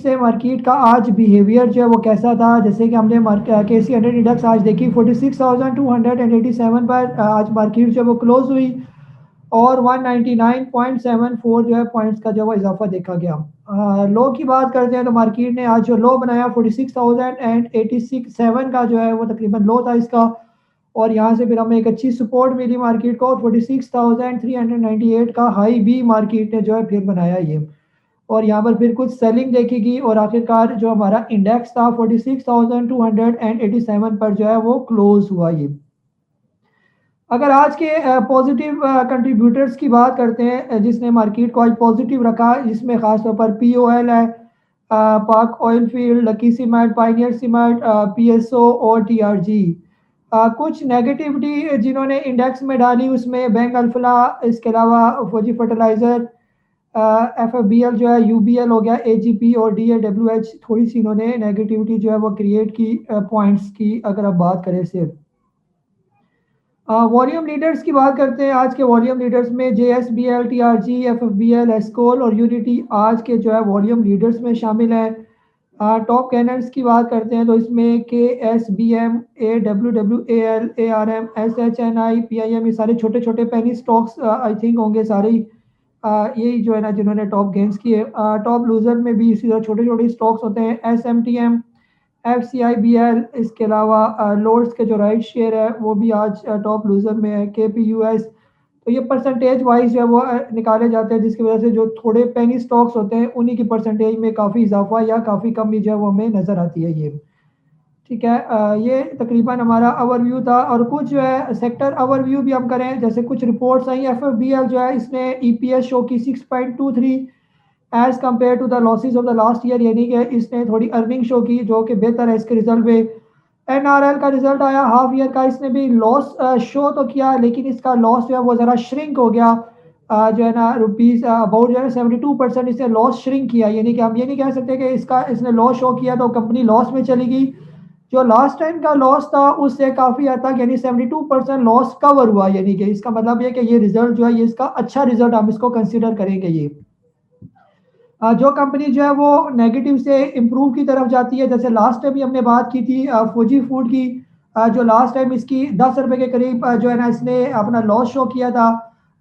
से मार्केट का आज बिहेवियर जो है वो कैसा था। जैसे कि हमने KC 100 इंडेक्स आज देखी 46,287 पर आज मार्केट जो है वो क्लोज हुई और 199.74 जो है पॉइंट्स का जो है इजाफा देखा गया। लो की बात करते हैं तो मार्केट ने आज जो लो बनाया 46,087 का जो है वो तकरीबन लो था इसका, और यहाँ से फिर हमें एक अच्छी सपोर्ट मिली मार्केट को, 46,398 का हाई भी मार्केट ने जो है फिर बनाया ये, और यहाँ पर फिर कुछ सेलिंग देखेगी और आखिरकार जो हमारा इंडेक्स था 46,287 पर जो है वो क्लोज हुआ ये। अगर आज के पॉजिटिव कंट्रीब्यूटर्स की बात करते हैं जिसने मार्केट को आज पॉजिटिव रखा, जिसमें खासतौर पर POL है, पाक oil field, lucky cement, pioneer cement, PSO और TRG। कुछ नेगेटिविटी जिन्होंने इंडेक्स में डाली उसमें बैंक अल्फला, इसके अलावा फौजी फर्टिलाइजर, FFBL जो है, UBL हो गया, AGP और DAWH, थोड़ी सी इन्होंने नेगेटिविटी जो है वो क्रिएट की पॉइंट्स की। अगर आप बात करें सिर्फ वॉल्यूम लीडर्स की बात करते हैं, आज के वॉल्यूम लीडर्स में JSBL, TRG, FFBL, एस्कोल और यूनिटी आज के जो है वॉल्यूम लीडर्स में शामिल है। टॉप कैनर्स की बात करते हैं तो इसमें KSBM, AWWAL, ARM, SHNI, PIM, ये सारे छोटे छोटे पेनी स्टॉक्स आई थिंक होंगे सारे ही, यही जो है ना जिन्होंने टॉप गेंस किए। टॉप लूजर में भी इसी तरह छोटे छोटे स्टॉक्स होते हैं, SMTM, FCIBL, इसके अलावा लोड्स के जो राइट शेयर है वो भी आज टॉप लूजर में है, KPUS। तो ये परसेंटेज वाइज जो है वो निकाले जाते हैं, जिसकी वजह से जो थोड़े पेनी स्टॉक्स होते हैं उन्हीं की परसेंटेज में काफ़ी इजाफा या काफ़ी कमी जो है वो हमें नज़र आती है ये। ठीक है, ये तकरीबन हमारा ओवरव्यू था। और कुछ जो है सेक्टर ओवरव्यू भी हम करें, जैसे कुछ रिपोर्ट्स आई, FFBL जो है इसने EPS शो की 6.23 as compare to the losses of the last year, यानी कि इसने थोड़ी अर्निंग शो की जो कि बेहतर है इसके रिजल्ट में। NRL का रिजल्ट आया हाफ ईयर का, इसने भी लॉस शो तो किया लेकिन इसका लॉस जो है वो ज़रा श्रिंक हो गया, जो है ना रुपीज़ अबाउट जो है 72% इसने लॉस श्रिंक किया, यानी कि हम ये नहीं कह सकते कि इसका इसने लॉस शो किया तो कंपनी लॉस में चली गई। जो लास्ट टाइम का लॉस था उससे काफ़ी हद तक यानी 72% लॉस कवर हुआ, यानी कि इसका मतलब ये कि ये रिजल्ट जो है ये इसका अच्छा रिजल्ट हम इसको कंसिडर करेंगे ये। जो कंपनी जो है वो नेगेटिव से इम्प्रूव की तरफ जाती है, जैसे लास्ट टाइम भी हमने बात की थी फौजी फूड की, जो लास्ट टाइम इसकी 10 रुपए के करीब जो है ना इसने अपना लॉस शो किया था,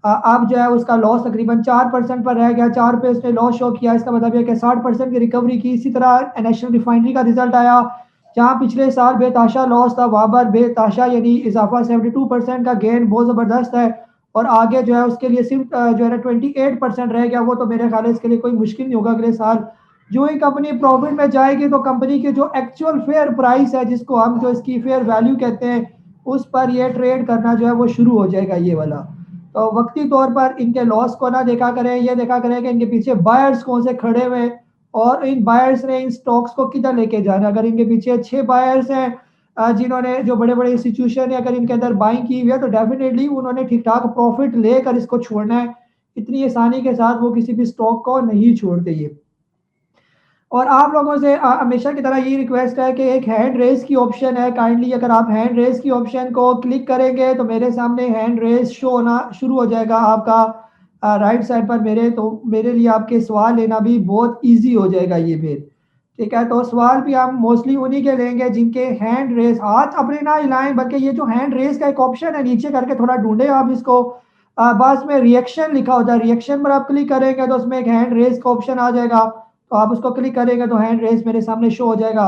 अब जो है उसका लॉस तकरीबन 4% पर रह गया, 4 पे उसने लॉस शो किया, इसका मतलब है कि 60% की रिकवरी की। इसी तरह नेशनल रिफाइनरी का रिजल्ट आया, जहाँ पिछले साल बेताशा लॉस था वहाँ पर बेताशा यानी इजाफा 72% का गेन बहुत ज़बरदस्त है, और आगे जो है उसके लिए सिर्फ जो है ना 28% रह गया, वो तो मेरे ख्याल है इसके लिए कोई मुश्किल नहीं होगा अगले साल। जो ही कंपनी प्रॉफिट में जाएगी तो कंपनी के जो एक्चुअल फेयर प्राइस है, जिसको हम जो इसकी फेयर वैल्यू कहते हैं, उस पर ये ट्रेड करना जो है वो शुरू हो जाएगा ये वाला। तो वक्ती तौर पर इनके लॉस को ना देखा करें, ये देखा करें कि इनके पीछे बायर्स कौन से खड़े हुए और इन बायर्स ने इन स्टॉक्स को किधर लेके जाना। अगर इनके पीछे 6 बायर्स हैं जिन्होंने जो बड़े बड़े इंस्टीट्यूशन है अगर इनके अंदर बाइंग की हुई है तो डेफिनेटली उन्होंने ठीक ठाक प्रॉफिट लेकर इसको छोड़ना है, इतनी आसानी के साथ वो किसी भी स्टॉक को नहीं छोड़ते ये। और आप लोगों से हमेशा की तरह यही रिक्वेस्ट है कि एक हैंड रेस की ऑप्शन है, काइंडली अगर आप हैंड रेस की ऑप्शन को क्लिक करेंगे तो मेरे सामने हैंड रेस शो होना शुरू हो जाएगा आपका राइट साइड पर मेरे, तो मेरे लिए आपके सवाल लेना भी बहुत ईजी हो जाएगा ये फिर। ठीक है, तो सवाल भी हम मोस्टली उन्हीं के लेंगे जिनके हैंड रेस, हाथ अपने ना हिलाएं बल्कि ये जो हैंड रेस का एक ऑप्शन है नीचे करके थोड़ा ढूंढे आप इसको, बस में रिएक्शन लिखा होता है, रिएक्शन पर आप क्लिक करेंगे तो उसमें एक हैंड रेस का ऑप्शन आ जाएगा, तो आप उसको क्लिक करेंगे तो हैंड रेस मेरे सामने शो हो जाएगा।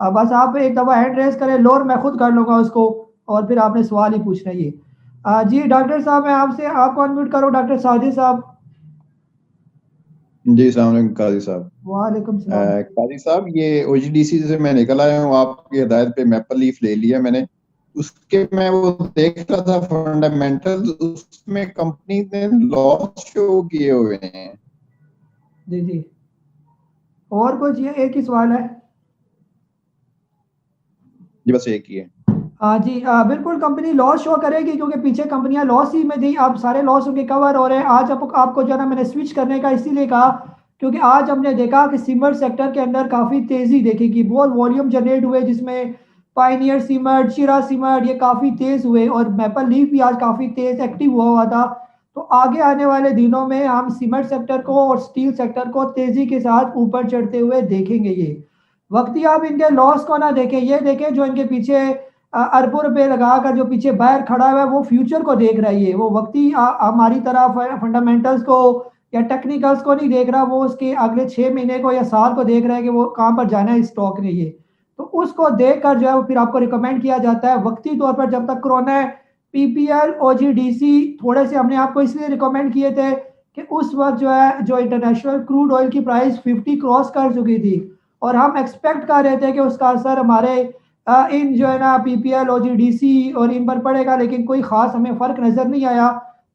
बस आप एक दफ़ा हैंड रेस करें, लोअर मैं खुद कर लूँगा उसको, और फिर आपने सवाल ही पूछना है ये। जी डॉक्टर साहब, मैं आपसे आपको अनम्यूट करूँ, डॉक्टर साजिद साहब। जी अस्सलाम वालेकुम काजी साहब। वालेकुम सलाम। काजी साहब, ये OGDC से मैं निकल आया हूँ, आपकी हिदायत पे मैपल लीफ ले लिया मैंने। उसके मैं वो देख रहा था फंडामेंटल, उसमें कंपनी ने लॉस शो किए हुए हैं। जी जी, और कुछ? ये एक ही सवाल है? जी बस एक ही है। हाँ जी, बिल्कुल कंपनी लॉस शो करेगी क्योंकि पीछे कंपनियां लॉस ही में थी, अब सारे लॉस उनके कवर हो रहे हैं। आज आपको जो है ना मैंने स्विच करने का इसीलिए कहा क्योंकि आज हमने देखा कि सीमेंट सेक्टर के अंदर काफ़ी तेज़ी देखेगी, बहुत वॉल्यूम जनरेट हुए, जिसमें पाइनियर सीमेंट, चिरा सीमेंट ये काफ़ी तेज़ हुए, और मैपल लीफ भी आज काफ़ी तेज़ एक्टिव हुआ था। तो आगे आने वाले दिनों में हम सीमेंट सेक्टर को और स्टील सेक्टर को तेजी के साथ ऊपर चढ़ते हुए देखेंगे। ये वक्त ही आप इनके लॉस को ना देखें, ये देखें जो इनके पीछे अरबों रुपए लगाकर जो पीछे बायर खड़ा हुआ है वो फ्यूचर को देख रहा है। ये वो वक्त ही हमारी तरह फंडामेंटल्स को या टेक्निकल्स को नहीं देख रहा, वो उसके अगले 6 महीने को या साल को देख रहा है कि वो कहाँ पर जाना है इस स्टॉक ने। ये तो उसको देखकर जो है वो फिर आपको रिकमेंड किया जाता है वक्ती तौर पर। जब तक कोरोना है, पीपीएल ओजीडीसी थोड़े से हमने आपको इसलिए रिकमेंड किए थे कि उस वक्त जो है जो इंटरनेशनल क्रूड ऑयल की प्राइस 50 क्रॉस कर चुकी थी और हम एक्सपेक्ट कर रहे थे कि उसका असर हमारे इन जो है ना पीपीएल ओजीडीसी और इन पर पड़ेगा, लेकिन कोई खास हमें फर्क नजर नहीं आया।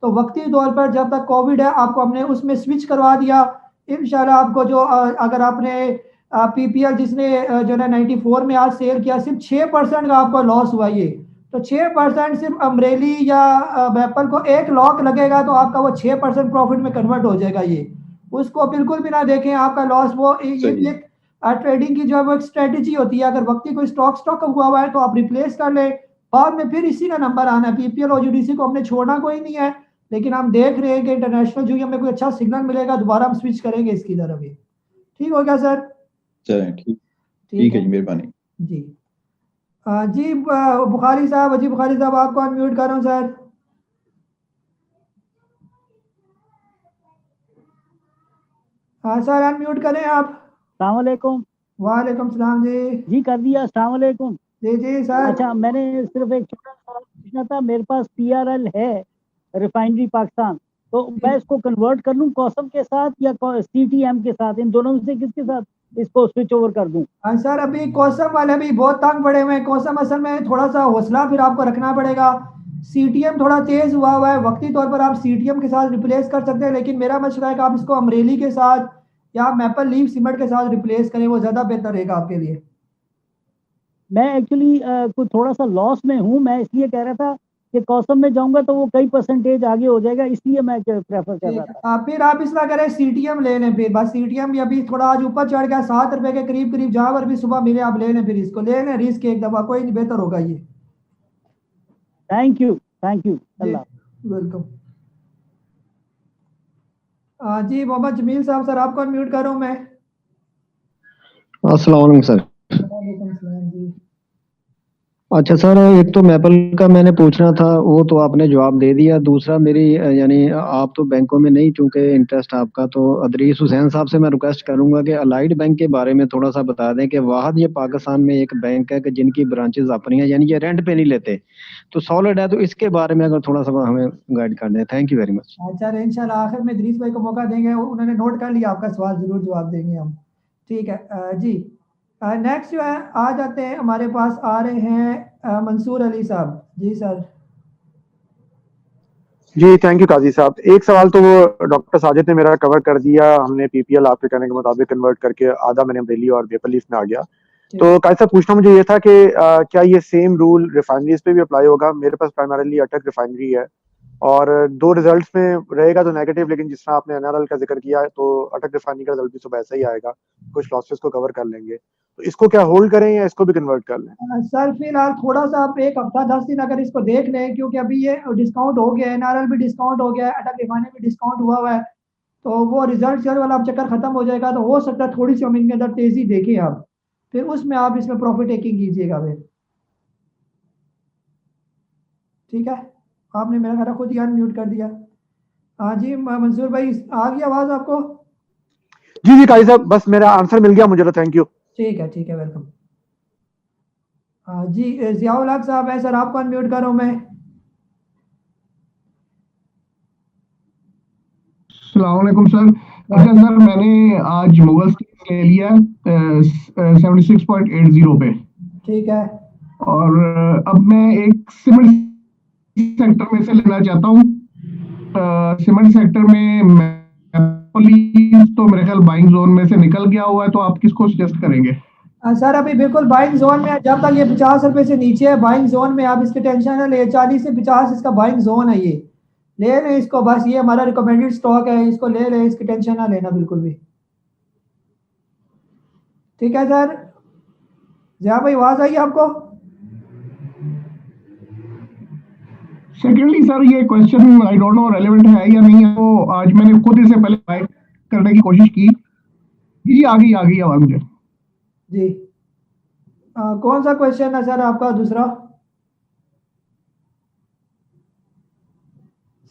तो वक्ती तौर पर जब तक कोविड है आपको हमने उसमें स्विच करवा दिया। इंशाल्लाह आपको जो अगर आपने पीपीएल जिसने जो है 94 में आज सेल किया, सिर्फ 6% का आपको लॉस हुआ। ये तो 6% सिर्फ अमरेली या मैपल को एक लॉक लगेगा तो आपका वो 6% प्रॉफिट में कन्वर्ट हो जाएगा। ये उसको बिल्कुल भी ना देखें आपका लॉस। वो ये भी एक ट्रेडिंग की जो है वो एक स्ट्रेटेजी होती है। अगर वक्ती कोई स्टॉक हुआ है तो आप रिप्लेस कर ले, बाद में फिर इसी का नंबर आना है। पीपीएल और यूडीसी को हमने छोड़ना कोई नहीं है, लेकिन हम देख रहे हैं कि इंटरनेशनल जो हमें कोई अच्छा सिग्नल मिलेगा दोबारा हम स्विच करेंगे इसकी तरफ। ही ठीक हो गया सर? चलें, ठीक है जी, मेहरबानी जी। जी बुखारी साहब, अजी बुखारी साहब आपको अनम्यूट कर रहा हूँ सर। हाँ सर अनम्यूट करें आप। अस्सलाम वालेकुम। वालेकुम सलाम जी। जी कर दिया, अस्सलाम वालेकुम। जी जी सर। अच्छा, मैंने सिर्फ एक छोटा सवाल पूछना था। मेरे पास पीआरएल है, रिफाइनरी पाकिस्तान, तो मैं इसको कन्वर्ट कर लूँ कॉसम के साथ या सीटीएम के साथ? इन दोनों में से किसके साथ इसको स्विच ओवर कर दूं? हाँ सर, अभी कौसम वाले भी बहुत तंग पड़े हुए हैं। कौसम असल में थोड़ा सा हौसला फिर आपको रखना पड़ेगा। सीटीएम थोड़ा तेज हुआ है, वक्ती तौर पर आप सीटीएम के साथ रिप्लेस कर सकते हैं, लेकिन मेरा मशवरा है कि आप इसको अमरेली के साथ या मैपल लीफ सीमेंट के साथ रिप्लेस करें, वो ज़्यादा बेहतर रहेगा आपके लिए। मैं एक्चुअली कुछ थोड़ा सा लॉस में हूँ, मैं इसलिए कह रहा था कि कॉसम में जाऊंगा तो वो कई परसेंटेज आगे हो जाएगा, इसलिए मैं प्रेफर कर रहा था। फिर आप इस तरह करें, सीटीएम ले लें। फिर बस सीटीएम भी अभी थोड़ा आज ऊपर चढ़ गया, 7 रुपए के करीब करीब, जहां पर भी सुबह मिले आप ले लें। फिर इसको ले लें रिस्क एक दफा, कोई नहीं, बेहतर होगा ये। Thank you Allah. वेलकम। जी मोहम्मद जमील साहब, सर आपको अनम्यूट कर रहा हूं मैं। अस्सलाम वालेकुम सर। वालेकुम सलाम जी। अच्छा सर, एक तो मैपल का मैंने पूछना था, वो तो आपने जवाब दे दिया। दूसरा मेरी यानी आप तो बैंकों में नहीं, चूंकि इंटरेस्ट आपका, तो अदरीस हुसैन साहब से मैं रिक्वेस्ट करूंगा कि अलाइड बैंक के बारे में थोड़ा सा बता दें कि वाहद ये पाकिस्तान में एक बैंक है कि जिनकी ब्रांचेस अपनी हैं, यानी ये रेंट पे नहीं लेते, तो सॉलिड है। तो इसके बारे में अगर थोड़ा सा हमें गाइड कर दें। Thank you very much. अच्छा, इंशाल्लाह आखिर में इदरीस भाई को मौका देंगे, उन्होंने नोट कर लिया आपका सवाल, जरूर जवाब देंगे हम। ठीक है जी। नेक्स्ट जो है आ जाते हैं, हमारे पास आ रहे हैं मंसूर अली साहब। जी सर। जी थैंक यू काजी साहब। एक सवाल तो वो डॉक्टर साजिद ने मेरा कवर कर दिया, हमने पीपीएल आपके कहने के मुताबिक कन्वर्ट करके आधा मैंने अमरेली और मेपल लीफ में आ गया। तो काजी साहब पूछना मुझे ये था कि क्या ये सेम रूल रिफाइनरीज पे भी अप्लाई होगा? मेरे पास प्राइमरीली अटक रिफाइनरी है और दो रिजल्ट्स में रहेगा तो नेगेटिव, लेकिन जिस तरह आपने एनआरएल का जिक्र किया है तो अटक रिफाइनरी का रिजल्ट भी सुबह ऐसा ही आएगा, कुछ लॉसेस को कवर कर लेंगे। तो इसको क्या होल्ड करें या इसको भी कन्वर्ट कर लें? सर फिलहाल थोड़ा सा आप एक हफ्ता 10 दिन अगर इसको देख लें, क्योंकि अभी ये डिस्काउंट हो गया है, एनआरएल भी डिस्काउंट हो गया है, अटक रिफाइनरी भी डिस्काउंट हुआ है, तो वो रिजल्ट शेयर वाला अब चक्कर खत्म हो जाएगा, तो हो सकता है थोड़ी सी हम इनके अंदर तेजी देखें आप, फिर उसमें आप इसमें प्रॉफिट टेकिंग कीजिएगा फिर। ठीक है, आपने मेरा खरा खुद ही अनम्यूट कर दिया। हाँ जी मंसूर भाई, आ गई आवाज आपको? जी काजी साहब, बस मेरा आंसर मिल गया मुझे तो, थैंक यू। ठीक है वेलकम। जी जियाउल हक साहब है, सर आपको अनम्यूट कर रहा हूं मैं। अस्सलाम वालेकुम सर। अच्छा सर, मैंने आज मुगल स्टील ले लिया 76.80 पे। ठीक है। और अब मैं एक सीमेंट सेक्टर में से लेना चाहता हूँ। सीमेंट सेक्टर में तो मेरे ख्याल बाइंग जोन में से निकल गया हुआ है, तो आप किसको सजेस्ट करेंगे? सर अभी बिल्कुल बाइंग जोन में है, जब तक ये 50 रुपए से नीचे है बाइंग जोन में, आप इसकी टेंशन ना ले। 40 से 50 इसका बाइंग जोन है, ये ले लें इसको, बस ये हमारा रिकमेंडेड स्टॉक है, इसको ले लें, इसकी टेंशन ना लेना बिल्कुल भी। ठीक है सर। जिया भाई आवाज आई आपको? सेकेंडली सर, ये question I don't know relevant है या नहीं है, तो आज मैंने खुद इसे पहले बाय करने की कोशिश की। ये आ गई आवाज मुझे। जी कौन सा क्वेश्चन है सर आपका दूसरा?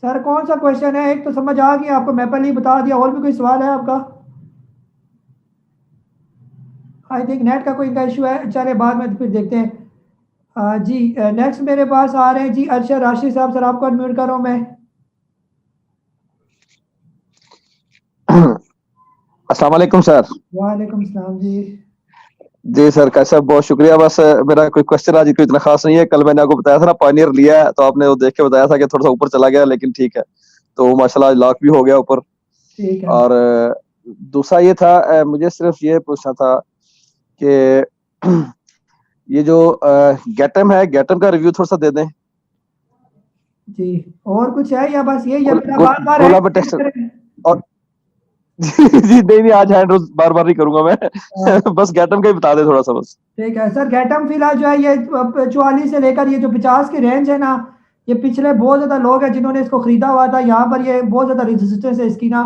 सर कौन सा क्वेश्चन है? एक तो समझ आ गया आपको, मैं पहले ही बता दिया। और भी कोई सवाल है आपका? आई थिंक नेट का कोई इशू है, चले बाद में फिर देखते हैं। जी नेक्स्ट मेरे पास आ रहे हैं जी अरशद राशिद साहब। सर आपको अनम्यूट कर रहा हूं मैं। अस्सलाम वालेकुम सर। वालेकुम सलाम जी। जी सर, कैसे? बहुत शुक्रिया। बस मेरा कोई क्वेश्चन आज कोई इतना खास नहीं है। कल मैंने आपको बताया था ना, पायनियर लिया है, तो आपने वो देख के बताया था कि थोड़ा सा ऊपर चला गया, लेकिन ठीक है। तो माशाल्लाह लॉक भी हो गया ऊपर। ठीक है। और दूसरा ये था, मुझे सिर्फ ये पूछना था कि ये जो गैटम है, गैटम का रिव्यू थोड़ा सा दे दें। जी और कुछ है या बस यही है? गोला में टेस्ट और जी नहीं, आज हैंड रोज बार बार नहीं करूंगा मैं। बस गैटम का ही बता दे थोड़ा सा बस। ठीक है सर। गैटम फिलहाल जो है ये 44 से लेकर ये जो 50 की रेंज है ना, ये पिछले बहुत ज्यादा लोग हैं जिन्होंने इसको खरीदा हुआ था। यहाँ पर ये बहुत ज्यादा रेजिस्टेंस है इसकी ना।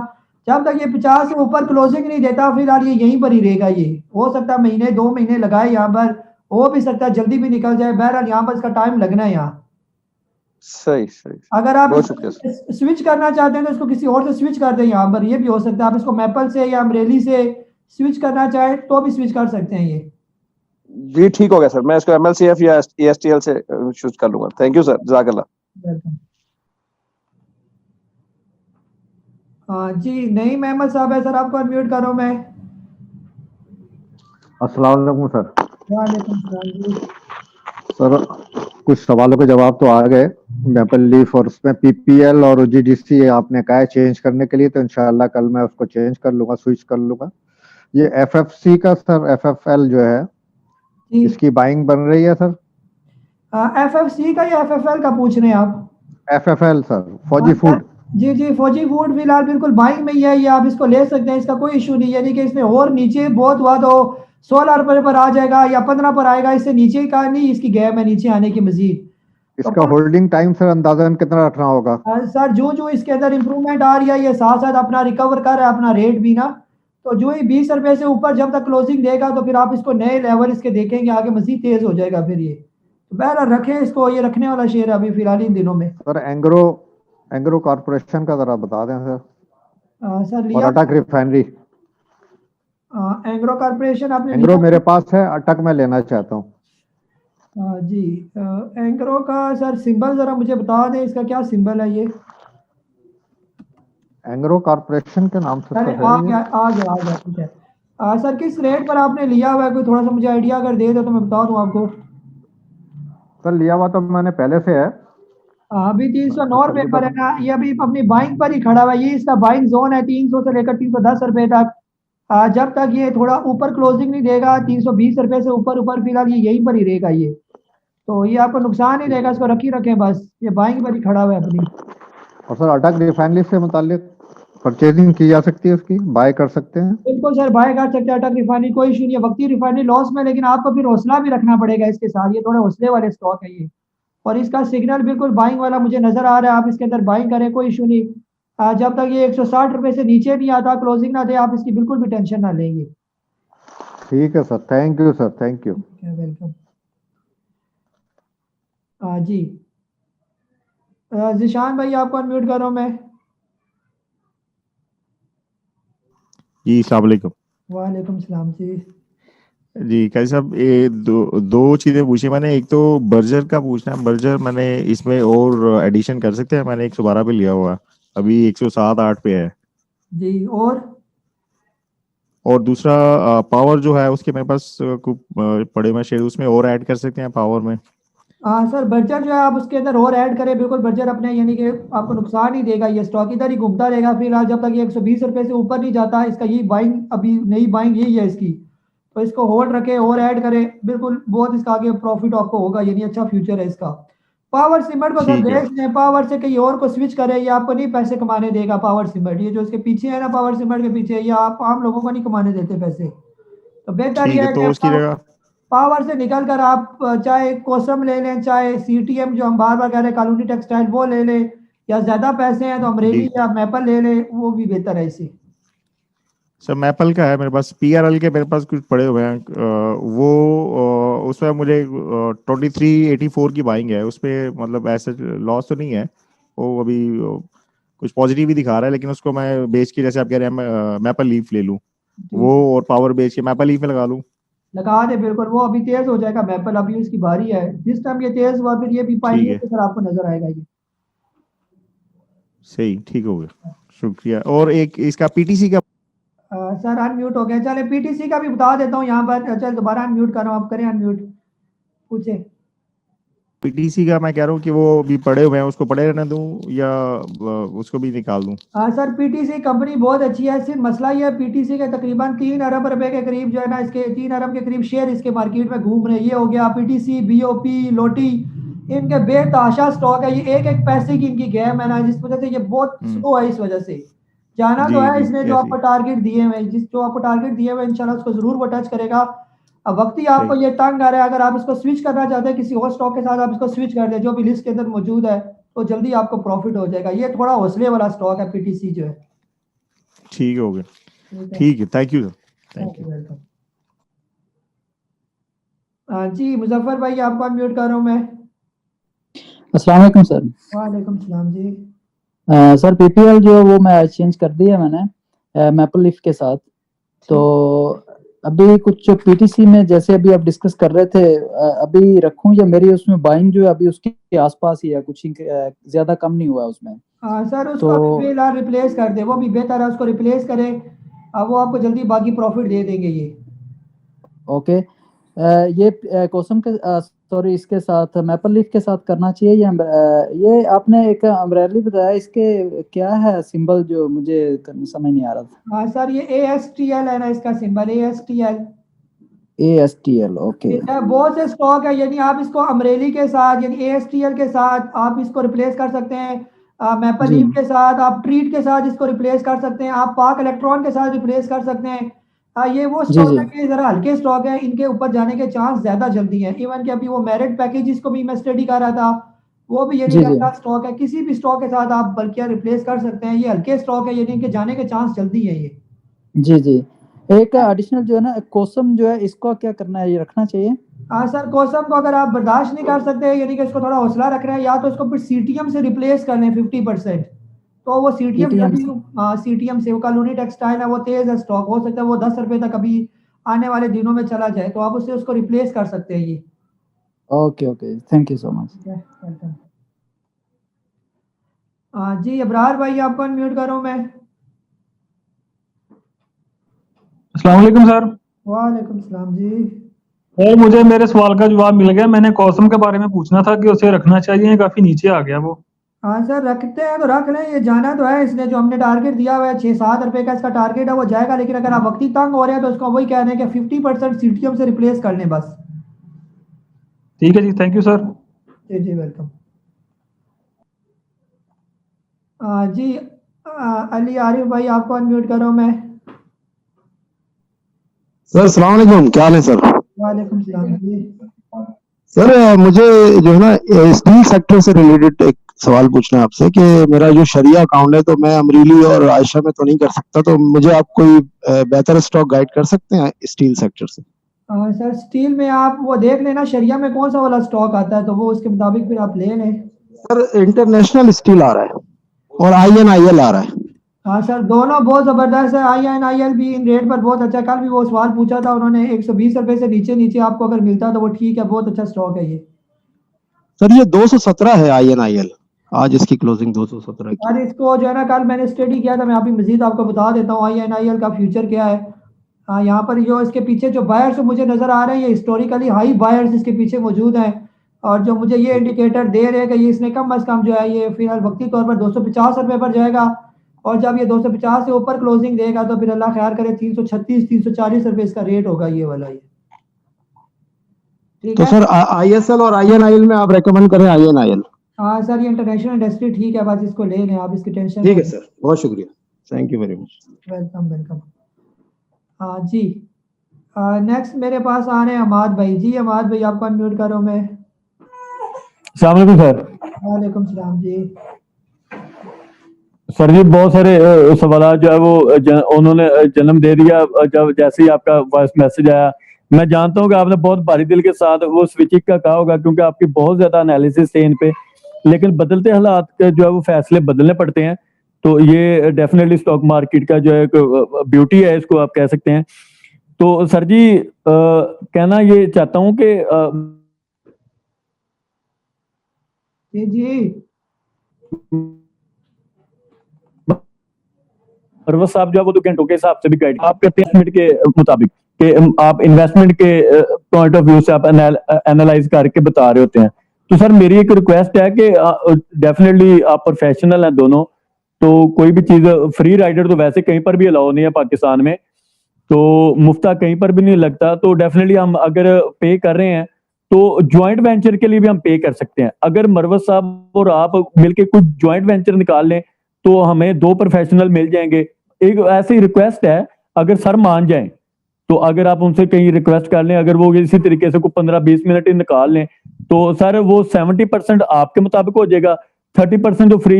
जब तक ये 50 से ऊपर क्लोजिंग नहीं देता फिलहाल ये यहीं पर ही रहेगा। ये हो सकता है महीने 2 महीने लगाए यहाँ पर, हो भी सकता है जल्दी भी निकल जाए। बहरहाल यहाँ पर इसका टाइम लगना है यहाँ। सही सही। अगर आप बहुत शुक्रिया। स्विच करना चाहते हैं तो इसको किसी और से स्विच कर दें यहाँ पर, ये भी हो सकता है। आप इसको मैपल से या अमरेली से स्विच करना चाहें तो भी स्विच कर सकते हैं ये। जी ठीक हो गया सर, मैं इसको MLCF या ESTL से चूज कर लूंगा। थैंक यू सर, जज़ाकल्लाह। वेलकम। हाँ जी नहीं मेहमद साहब है सर, आपको अनम्यूट करो मैं। अस्सलाम वालेकुम सर। वालेकुम सलाम जी। सर कुछ सवालों के जवाब तो आ गए, मैपल लीफ और उसमें PPL और OGDC आपने कहा है चेंज करने के लिए, तो इंशाल्लाह कल मैं उसको चेंज कर लूंगा, स्विच कर लूंगा। ये FFC का सर, FFL जो है इसकी बाइंग बन रही है सर? FFC का या FFL का पूछ रहे हैं आप? FFL सर, फौजी फूड। जी जी फौजी फूड फिलहाल बिल्कुल बाइंग में ही है, ये आप इसको ले सकते हैं, इसका कोई इशू नहीं है। यानी कि इसमें और नीचे बहुत हुआ तो 16 रुपए पर आ जाएगा या 15 पर आएगा, इससे नीचे का नहीं इसकी गैप है नीचे आने की मजीद। इसका होल्डिंग टाइम सर अंदाजन कितना रखना होगा? सर जो इसके अंदर इंप्रूवमेंट आ रही है, ये साथ साथ अपना रिकवर कर रहा है अपना रेट भी ना, तो जो ही 20 रुपए से ऊपर जब तक क्लोजिंग देगा तो फिर आप इसको नए लेवल इसके देखेंगे, आगे मजीद तेज हो जाएगा फिर ये। तो बहरहाल रखें इसको, ये रखने वाला शेयर है अभी फिलहाल इन दिनों में। सर एंग्रो कॉर्पोरेशन का जरा बता दें सर। सर और लिया अटक रिफाइनरी। एंग्रो कॉर्पोरेशन आपने एंग्रो मेरे पास है, अटक मैं लेना चाहता हूँ। जी एंग्रो का सर सिंबल जरा मुझे बता दें, इसका क्या सिंबल है ये? एंग्रो कॉर्पोरेशन के नाम से अरे आ गया ठीक है। सर किस रेट पर आपने लिया हुआ है, कोई थोड़ा सा मुझे आइडिया अगर दे दो तो मैं बता दूं आपको। सर लिया हुआ तो मैंने पहले से है। अभी 309 रुपए पर है ना, ये अभी अपनी बाइंग पर ही खड़ा हुआ है। ये इसका बाइंग जोन है 300 से लेकर 310 रुपए तक। जब तक ये थोड़ा ऊपर क्लोजिंग नहीं देगा 320 रुपए से ऊपर फिलहाल ये यहीं पर ही रहेगा ये। तो ये आपको नुकसान ही देगा, इसको रखें बस, ये बाइंग पर ही खड़ा हुआ है अपनी। और सर अटक रिफाइनरी से मुतालिक परचेजिंग की जा सकती है, उसकी बाय कर सकते हैं? बिल्कुल सर बाय कर सकते हैं अटक रिफाइनरी, कोई इशू नहीं है। वक्ती रिफाइनरी लॉस में, लेकिन आपको फिर हौसला भी रखना पड़ेगा इसके साथ, ये थोड़े हौसले वाले स्टॉक है ये। और इसका सिग्नल बिल्कुल बाइंग वाला मुझे नजर आ रहा है, आप इसके अंदर बाइंग करें कोई इशू नहीं। जब तक ये 160 रुपए से नीचे नहीं आता, क्लोजिंग ना दे, आप इसकी बिल्कुल भी टेंशन ना लेंगे। ठीक है sir, thank you sir, thank you. Welcome. जी जिशान भाई आपको अनम्यूट कर रहा हूं मैं। जी अस्सलाम वालेकुम। वालेकुम सलाम जी। जी कैसे साहब, ये दो चीजें पूछी मैंने। एक तो बर्जर का पूछना है, बर्जर मैंने इसमें और एडिशन कर सकते हैं? मैंने 112 पे लिया हुआ, अभी 107-8 पे है। जी और दूसरा पावर जो है उसके मेरे पास पड़े हुए शेयर, उसमें और ऐड कर सकते हैं पावर में? हाँ सर बर्जर जो है आप उसके अंदर और ऐड करें बिल्कुल। बर्जर अपने यानी कि आपको नुकसान ही देगा, ये स्टॉक इधर ही घूमता रहेगा फिलहाल जब तक ये 120 रुपए से ऊपर नहीं जाता। इसका यही बाइंग, अभी नई बाइंग यही है इसकी, तो इसको होल्ड रखें और ऐड करें बिल्कुल, बहुत इसका आगे प्रॉफिट आपको होगा, यानी अच्छा फ्यूचर है इसका। पावर सीमेंट को सर देख लें, पावर से कहीं और को स्विच करें, ये आपको नहीं पैसे कमाने देगा पावर सीमेंट। ये जो इसके पीछे है ना, पावर सीमेंट के पीछे, ये आप आम लोगों को नहीं कमाने देते पैसे। तो बेहतर ये है तो उसकी जगह पावर से निकल कर आप चाहे कोसम ले लें, चाहे CTM जो हम बार बार कह रहे हैं कॉलोनी टेक्सटाइल वो ले लें, या ज्यादा पैसे हैं तो अमरेली या मैपल ले लें, वो भी बेहतर है इससे। सर मैपल का है मेरे पास, PRL के मेरे पास कुछ पड़े हुए हैं, वो उसमें मुझे 2384 की बाइंग है, उसपे मतलब ऐसे लॉस तो नहीं है, वो अभी कुछ पॉजिटिव ही दिखा रहा है, लेकिन उसको मैं बेच के, जैसे आप कह रहे हैं मैपल लीफ ले लूं वो, और पावर बेच के मैपल लीफ में लगा लूं। लगा दे बिल्कुल, वो अभी तेज हो जाएगा मैपल, अभी उसकी बारी है, जिस टाइम ये तेज हुआ फिर ये भी पाएंगे तो फिर आपको नजर आएगा ये। सही, ठीक हो गया, शुक्रिया। और एक इसका PTC का सर अनम्यूट हो गया, चले PTC का भी बता देता हूँ यहाँ पर। चल दोबारा अनम्यूट कर रहा हूँ, आप करें अनम्यूट, पूछे। PTC का मैं कह रहा हूँ कि वो भी पड़े हुए हैं, उसको पड़े रहने दूं या उसको भी निकाल दूं? सर PTC कंपनी बहुत अच्छी है, सिर्फ मसला ये है PTC के तकरीबन 3 अरब रुपए के करीब जो है ना, इसके 3 अरब के करीब शेयर इसके मार्केट में घूम रहे हैं। ये हो गया PTC, BOP, लोटी, इनके बेतहाशा स्टॉक है, ये एक एक पैसे की इनकी गेम है ना, जिस वजह से ये बहुत स्लो है। इस वजह से जाना तो है इसने, जो आपको टारगेट दिए हुए, जो आपको टारगेट दिए हुए इंशाल्लाह उसको जरूर वो टच करेगा। अब वक्त ही आपको ये तंग आ रहा है, अगर आप इसको स्विच करना चाहते हैं किसी और स्टॉक के साथ, आप इसको स्विच कर दें जो भी लिस्ट के अंदर मौजूद है, तो जल्दी आपको प्रॉफिट हो जाएगा। ये थोड़ा हौसले वाला स्टॉक है PTC जो है। ठीक हो गया, ठीक है, thank you sir, thank you. Welcome. जी मुजफ्फर भाई आपको अनम्यूट कर रहा हूँ मैं। अस्सलाम वालेकुम सर। वालेकुम सलाम जी। सर PPL जो वो मैं चेंज कर दिया मैंने मैपल लीफ के साथ, तो अभी कुछ जो PTC में जैसे अभी आप डिस्कस कर रहे थे, अभी रखूं या मेरी उसमें बाइंग जो है अभी उसके आसपास ही है, कुछ ज्यादा कम नहीं हुआ उसमें? सर उसको फिलहाल रिप्लेस कर दे, वो भी बेहतर है, उसको रिप्लेस करें, वो आपको जल्दी बाकी प्रॉफिट दे देंगे ये। ओके। ये कोसम के सॉरी इसके साथ मैपल लीफ के साथ करना चाहिए या ये आपने एक अम्ब्रेली बताया, इसके क्या है सिंबल जो मुझे समझ नहीं आ रहा था? हाँ सर ये ASTL है ना इसका सिंबल, ASTL। ओके। बहुत से स्टॉक है, यानी आप इसको अमरेली के साथ यानी ASTL के साथ आप इसको रिप्लेस कर सकते हैं, मैपल लीफ के साथ, आप ट्रीट के साथ इसको रिप्लेस कर सकते हैं, आप पाक इलेक्ट्रॉन के साथ रिप्लेस कर सकते हैं। ये वो स्टॉक है कि जरा हल्के स्टॉक है, इनके ऊपर जाने के चांस ज्यादा जल्दी हैं। इवन कि अभी वो मेरिट पैकेज जिसको भी मैं स्टडी कर रहा था, वो भी यानी हल्का स्टॉक है, किसी भी स्टॉक के साथ आप बल्कि रिप्लेस कर सकते हैं। ये हल्के स्टॉक है, यानी इनके जाने के चांस जल्दी है ये। जी। एक एडिशनल जो है ना कोसम जो है, इसको क्या करना है, ये रखना चाहिए? हाँ सर कोसम को अगर आप बर्दाश्त नहीं कर सकते, यानी कि इसको थोड़ा हौसला रख रहे हैं, या तो इसको फिर CTM से रिप्लेस कर लें 50%, तो वो CTM से, वो कॉलोनी टेक्सटाइल है, वो तेज है स्टॉक, हो सकता है वो 10 रुपए तक अभी आने वाले दिनों में चला जाए, तो आप उससे उसको रिप्लेस कर सकते हैं ये। Okay, thank you so much. जी अबरार भाई आपको अनम्यूट कर रहा हूं मैं। अस्सलाम वालेकुम सर। वालेकुम सलाम जी। और मुझे मेरे सवाल का जवाब मिल गया, मैंने कॉसम के बारे में पूछना था कि उसे रखना चाहिए, काफी नीचे आ गया वो। हाँ सर रखते हैं तो रख लें, ये जाना तो है इसने, जो हमने टारगेट दिया हुआ है 6-7 रुपए का इसका टारगेट है, वो जाएगा। लेकिन अगर आप वक्ती तंग हो रहे हैं तो उसको वही कह रहे हैं कि 50% CTM से रिप्लेस कर लें बस। ठीक है जी, थैंक यू सर। जी वेलकम। जी अली आरिफ भाई आपको अनम्यूट कर रहा हूं मैं। सर अस्सलाम वालेकुम, क्या हाल है सर? वालेकुम सलाम जी। सर मुझे जो है ना स्टील सेक्टर से रिलेटेड एक सवाल पूछना है आपसे कि मेरा जो शरिया अकाउंट है तो मैं अमरीली और आयशा में तो नहीं कर सकता, तो मुझे आप कोई बेहतर स्टॉक गाइड कर सकते हैं स्टील सेक्टर से? सर स्टील में आप वो देख लेना शरिया में कौन सा वाला स्टॉक आता है, तो वो उसके मुताबिक फिर आप ले लें। सर इंटरनेशनल स्टील आ रहा है और INIL आ रहा है। हाँ सर दोनों बहुत जबरदस्त है, INIL भी इन रेट पर बहुत अच्छा, कल भी वो सवाल पूछा था उन्होंने, 120 रुपए से नीचे आपको अगर मिलता तो वो ठीक है, बहुत अच्छा स्टॉक है ये। सर ये 217 है INIL, आज इसकी क्लोजिंग 217 की। और इसको जो है ना कल मैंने स्टडी किया था, मैं अभी मजीद आपको बता देता हूँ INIL का फ्यूचर क्या है। यहाँ पर जो इसके पीछे जो बायर्स मुझे नजर आ रहे हैं, ये हिस्टोरिकली हाई बायर्स इसके पीछे मौजूद हैं, और जो मुझे ये इंडिकेटर दे रहे हैं कि ये इसने कम अज कम जो है ये फिलहाल वक्ती तौर पर 250 रुपए पर जाएगा, और जब ये 250 से ऊपर क्लोजिंग देगा तो फिर अल्लाह खैर करे 336-340 रुपए इसका रेट होगा ये वाला। ये ठीक तो है सर ISL और INIL में आप रेकमेंड करें INIL? हाँ सर ये इंटरनेशनल इंडस्ट्री ठीक है, बस इसको ले लें आप, इसकी टेंशन। ठीक है सर, बहुत शुक्रिया, thank you very much. Welcome. हाँ जी नेक्स्ट मेरे पास आ रहे हैं अमाद भाई। जी अमाद भाई, आपको अनम्यूट करो मैं। अस्सलाम वालेकुम सर। वालेकुम सलाम जी। सर जी बहुत सारे सवाल जो है वो उन्होंने जन्म दे दिया जब जैसे ही आपका वॉइस मैसेज आया। मैं जानता हूँ कि आपने बहुत भारी दिल के साथ वो स्विचिंग का कहा होगा क्योंकि आपकी बहुत ज्यादा एनालिसिस है इन पे, लेकिन बदलते हालात के जो है वो फैसले बदलने पड़ते हैं। तो ये डेफिनेटली स्टॉक मार्केट का जो है ब्यूटी है, इसको आप कह सकते हैं। तो सर जी कहना ये चाहता हूँ कि जी परवत साहब जो है वो 2 घंटों के हिसाब से भी गाइड आप कहते हैं मिनट के मुताबिक कि आप इन्वेस्टमेंट के पॉइंट ऑफ व्यू से आप एनालाइज करके बता रहे होते हैं। तो सर मेरी एक रिक्वेस्ट है कि डेफिनेटली आप प्रोफेशनल हैं दोनों, तो कोई भी चीज फ्री राइडर तो वैसे कहीं पर भी अलाउ नहीं है पाकिस्तान में, तो मुफ्ता कहीं पर भी नहीं लगता। तो डेफिनेटली हम अगर पे कर रहे हैं तो ज्वाइंट वेंचर के लिए भी हम पे कर सकते हैं। अगर मरवत साहब और आप मिलके कुछ ज्वाइंट वेंचर निकाल लें तो हमें 2 प्रोफेशनल मिल जाएंगे। एक ऐसी रिक्वेस्ट है, अगर सर मान जाएं तो अगर आप उनसे कहीं रिक्वेस्ट कर लें, अगर वो इसी तरीके से कोई 15-20 मिनट ही निकाल लें तो सर वो 70% आपके मुताबिक हो जाएगा। 30% जो फ्री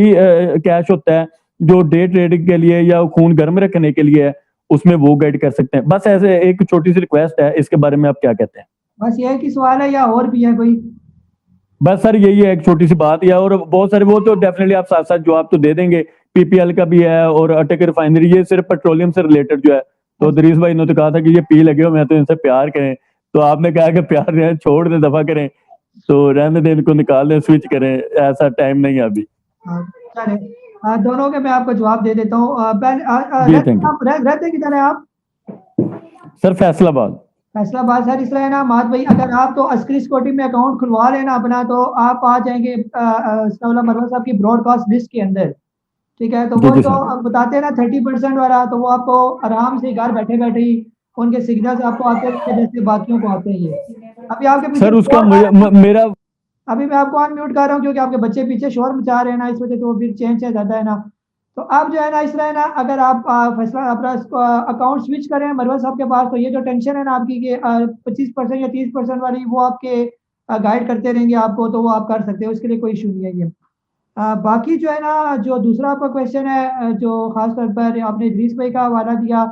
कैश होता है जो डे ट्रेडिंग के लिए या खून गर्म रखने के लिए है उसमें वो गाइड कर सकते हैं। बस ऐसे एक छोटी सी रिक्वेस्ट है, इसके बारे में आप क्या कहते हैं? बस यही की सवाल है या और भी है कोई? बस सर यही है एक छोटी सी बात है, और बहुत सारे वो तो डेफिनेटली आप साथ साथ जवाब तो दे देंगे। पीपीएल का भी है और अटक रिफाइनरी, ये सिर्फ पेट्रोलियम से रिलेटेड जो है। तो दरीस भाई ने तो कहा था कि ये पी लगे हो, मैं तो इनसे प्यार करें, तो आपने कहा कि प्यार जो है छोड़ दे, दफा करें, तो रहने दें, इनको निकाल दें, स्विच करें, ऐसा टाइम नहीं है अभी। चले दोनों के मैं आपको जवाब दे देता हूँ। रहते किधर है आप? सर फैसलाबाद। फैसलाबाद सर, इसलिए ना मात भाई, अगर आप तो अस्करी सिक्योरिटी में अकाउंट खुलवा लेना अपना, तो आप आ जाएंगे मरवा साहब की ब्रॉडकास्ट लिस्ट के अंदर, ठीक है? तो वो जो बताते हैं ना 30% वाला, तो वो आपको आराम से घर बैठे बैठे ही उनके सिग्नल्स आपको आते हैं जैसे बाकियों को आते हैं। ये अभी आपके सर उसका मेरा अभी मैं आपको अनम्यूट कर रहा हूँ क्योंकि आपके बच्चे पीछे शोर मचा रहे हैं ना, इस वजह से वो फिर चेंज ज्यादा है ना। तो आप जो है ना इस तरह ना, अगर आप फैसला अपना अकाउंट स्विच करें मरवा साहब के पास, तो ये जो टेंशन है ना आपकी कि 25% या 30% वाली, वो आपके गाइड करते रहेंगे आपको, तो वो आप कर सकते हो, उसके लिए कोई इशू नहीं है ये। बाकी जो है ना, जो दूसरा आपका क्वेश्चन है जो खासतौर पर आपने इदरीस भाई का हवाला दिया,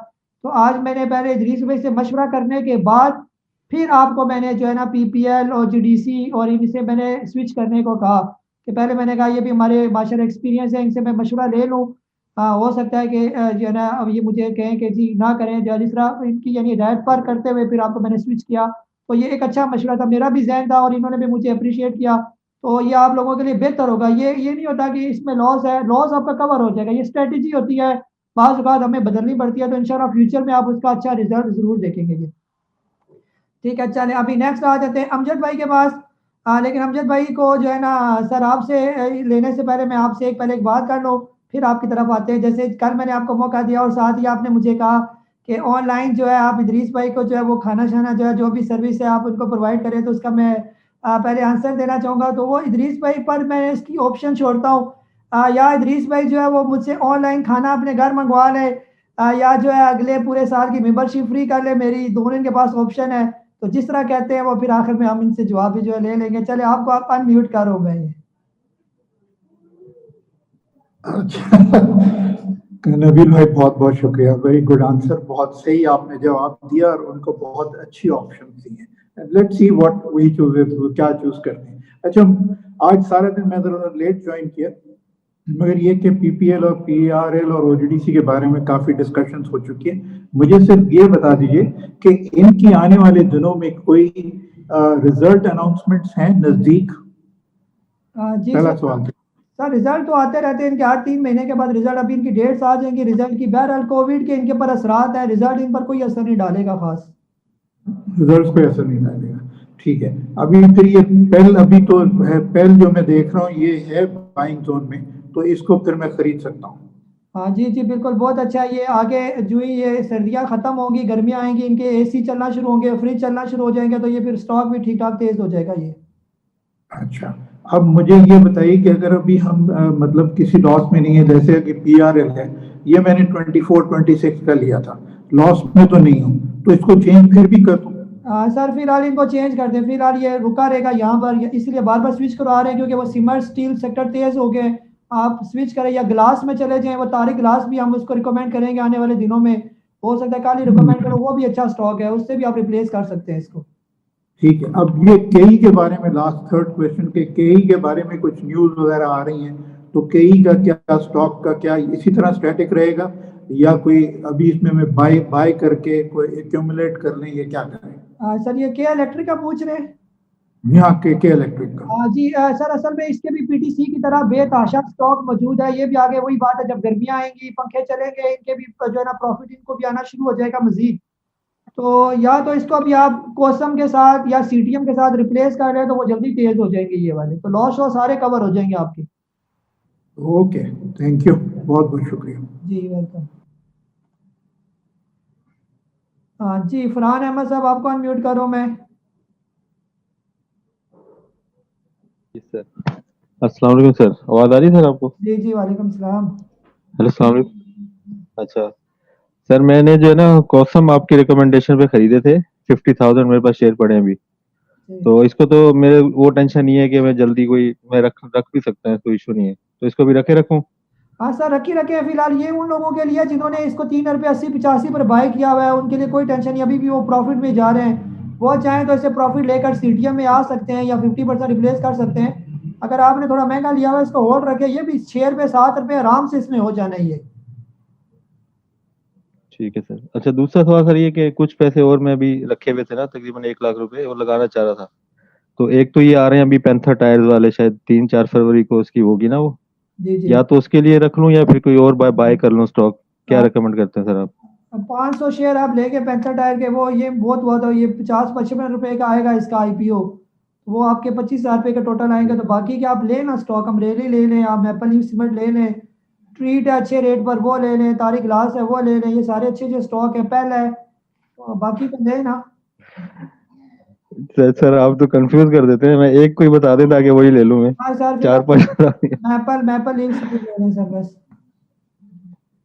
तो आज मैंने पहले इदरीस भाई से मशवरा करने के बाद फिर आपको मैंने जो है ना पीपीएल और जीडीसी और इनसे मैंने स्विच करने को कहा कि पहले मैंने कहा ये भी हमारे माशर एक्सपीरियंस है, इनसे मैं मशवरा ले लूँ। हो सकता है कि जो है ना अब ये मुझे कहें कि जी ना करें, जो जिस तरह इनकी यानी हिदायत पर करते हुए फिर आपको मैंने स्विच किया, तो ये एक अच्छा मशवरा था, मेरा भी जहन था और इन्होंने भी मुझे अप्रिशिएट किया, तो ये आप लोगों के लिए बेहतर होगा। ये नहीं होता कि इसमें लॉस है, लॉस आपका कवर हो जाएगा, ये स्ट्रेटेजी होती है, बाज़ औक़ात हमें बदलनी पड़ती है, तो इंशाल्लाह फ्यूचर में आप उसका अच्छा रिजल्ट ज़रूर देखेंगे ये। ठीक है, चलें अभी नेक्स्ट आ जाते हैं अमजद भाई के पास। लेकिन अमजद भाई को जो है ना सर आपसे लेने से पहले मैं आपसे पहले एक बात कर लूँ, फिर आपकी तरफ आते हैं। जैसे कल मैंने आपको मौका दिया और साथ ही आपने मुझे कहा कि ऑनलाइन जो है आप इदरीस भाई को जो है वो खाना शाना जो है जो भी सर्विस है आप उनको प्रोवाइड करें, तो उसका मैं पहले आंसर देना चाहूँगा। तो वो इदरीस भाई पर मैं इसकी ऑप्शन छोड़ता हूँ, या इदरीस भाई जो है वो मुझसे ऑनलाइन खाना अपने घर मंगवा ले, या जो है अगले पूरे साल की मेंबरशिप फ्री कर ले, मेरी दोनों इनके पास ऑप्शन है। तो जिस तरह कहते हैं वो फिर आखिर में हम इनसे जवाब भी जो है ले लेंगे। चले आपको आप अनम्यूट करो मैं। अच्छा नबील भाई बहुत बहुत शुक्रिया, वेरी गुड आंसर, बहुत सही आपने जवाब दिया और उनको बहुत अच्छी ऑप्शन दी है। Let's see what we choose, क्या चूज करते हैं। अच्छा आज सारा दिन मैं जरा लेट ज्वाइन किया, मगर ये कि पीपीएल और पीआरएल और ओजीडीसी के बारे में काफी डिस्कशंस हो चुकी है। मुझे सिर्फ ये बता दीजिए कि इनकी आने वाले दिनों में कोई रिजल्ट अनाउंसमेंट्स हैं नजदीक? पहला सवाल। सर रिजल्ट तो आते रहते हैं इनके, हर 3 महीने के बाद रिजल्ट, अभी इनकी डेट्स आ जाएंगी रिजल्ट की। बहरहाल कोविड के इनके पर असरात है, रिजल्ट इन पर कोई असर नहीं डालेगा खास। रिजल्ट पे असर नहीं डालेगा, ठीक है। अभी फिर ये पेल, अभी तो है पेल जो मैं देख रहा हूँ ये है बाइंग जोन में, तो इसको फिर मैं खरीद सकता हूँ? हाँ जी जी बिल्कुल, बहुत अच्छा। ये आगे जो ही ये सर्दियाँ खत्म होंगी, गर्मियाँ आएंगी, इनके एसी चलना शुरू होंगे, फ्रिज चलना शुरू हो जाएंगे, तो ये फिर स्टॉक भी ठीक ठाक तेज हो जाएगा ये। अच्छा, अब मुझे ये बताइए कि अगर अभी हम मतलब किसी लॉस में नहीं है, जैसे कि PRL है, ये मैंने 24-26 का लिया था, लॉस में तो नहीं हूँ, तो इसको चेंज फिर भी कर दूं? सर फिलहाल इनको चेंज कर दें, फिलहाल ये रुका रहेगा यहाँ पर, इसलिए बार बार स्विच करवा रहे हैं क्योंकि वो सिमर स्टील सेक्टर तेज हो गए। आप स्विच करें या ग्लास में चले जाएं, वो तारिक ग्लास भी हम उसको रिकमेंड करेंगे आने वाले दिनों में, हो सकता है कल ही रिकमेंड करो, वो भी अच्छा स्टॉक है, उससे भी आप रिप्लेस कर सकते हैं इसको। ठीक है, अब ये केई के बारे में लास्ट थर्ड क्वेश्चन के केई के बारे में कुछ न्यूज़ वगैरह आ रही हैं, तो केई का क्या स्टॉक का क्या इसी तरह स्टैटिक रहेगा या कोई अभी इसमें मैं बाय करके कोई एक्यूमुलेट कर लें, ये क्या करें? सर ये के इलेक्ट्रिक का पूछ रहे हैं? यहाँ के इलेक्ट्रिक का। जी सर असल में इसके भी पीटीसी की तरह बेतहाशा स्टॉक मौजूद है, ये भी आगे वही बात है, जब गर्मियाँ आएंगी पंखे चलेंगे इनके भी जो है ना प्रॉफिट इनको भी आना शुरू हो जाएगा मजीद। तो या तो इसको अभी आप कोसम के साथ या सीटीएम के साथ रिप्लेस कर रहे हैं तो वो जल्दी तेज हो जाएंगे ये वाले, तो लॉस और सारे कवर हो जाएंगे आपके। ओके, थैंक यू, बहुत बहुत शुक्रिया। जी वेलकम। हाँ जी फरहान अहमद साहब आपको अनम्यूट करो मैं। जी सर, अस्सलाम वालेकुम सर, आवाज आ रही है सर आपको? जी जी वालेकुम सलाम। हेलो अस्सलाम वालेकुम। अच्छा सर, मैंने जो है ना कॉसम आपके रिकमेंडेशन पे खरीदे थे, 50,000 मेरे पास शेयर पड़े हैं अभी, तो इसको तो मेरे वो टेंशन नहीं है कि मैं जल्दी कोई मैं रख भी सकता है, कोई इशू नहीं है, तो इसको भी रखूं? हाँ सर रखे हैं फिलहाल, ये उन लोगों के लिए जिन्होंने इसको 3 रुपये 80-85 पर बाय किया हुआ है, उनके लिए कोई टेंशन नहीं, अभी भी वो प्रॉफिट में जा रहे हैं, वो चाहें तो इसे प्रॉफिट लेकर सीटीएम में आ सकते हैं या 50% रिप्लेस कर सकते हैं। अगर आपने थोड़ा महंगा लिया हुआ है इसको होल्ड रखे, ये भी 6 रुपये 7 रुपये आराम से इसमें हो जाना ही है। ठीक है सर। अच्छा दूसरा सवाल सर ये कि कुछ पैसे और मैं अभी रखे हुए थे ना, तकरीबन 1 लाख रुपए और लगाना चाह रहा था, तो एक तो ये आ रहे हैं अभी पैंथर टायर्स वाले, शायद 3-4 फरवरी को उसकी होगी ना वो, जी जी या तो उसके लिए रख लूं या फिर कोई और बाय कर लूं स्टॉक, क्या रिकमेंड करते हैं सर आप? 500 शेयर आप लेके पैंथर टायर के, वो ये बहुत हुआ था, ये 50-55 रुपए का आएगा इसका आईपीओ, वो आपके 25,000 रुपये का टोटल आएंगे, तो बाकी के आप ले ना स्टॉक, अमरेली ले लें, आप मैपल लीफ सीमेंट ले लें, ट्रीट है अच्छे रेट पर वो ले लें, तारिक ग्लास है वो ले लें, ये सारे अच्छे जो स्टॉक है पहले है, तो बाकी तो ले ना। सर आप तो कंफ्यूज कर देते हैं, मैं एक कोई बता दें ताकि वही ले लूं मैं। हाँ सर 4-5 मैपल लीफ सीमेंट ले लें सर, बस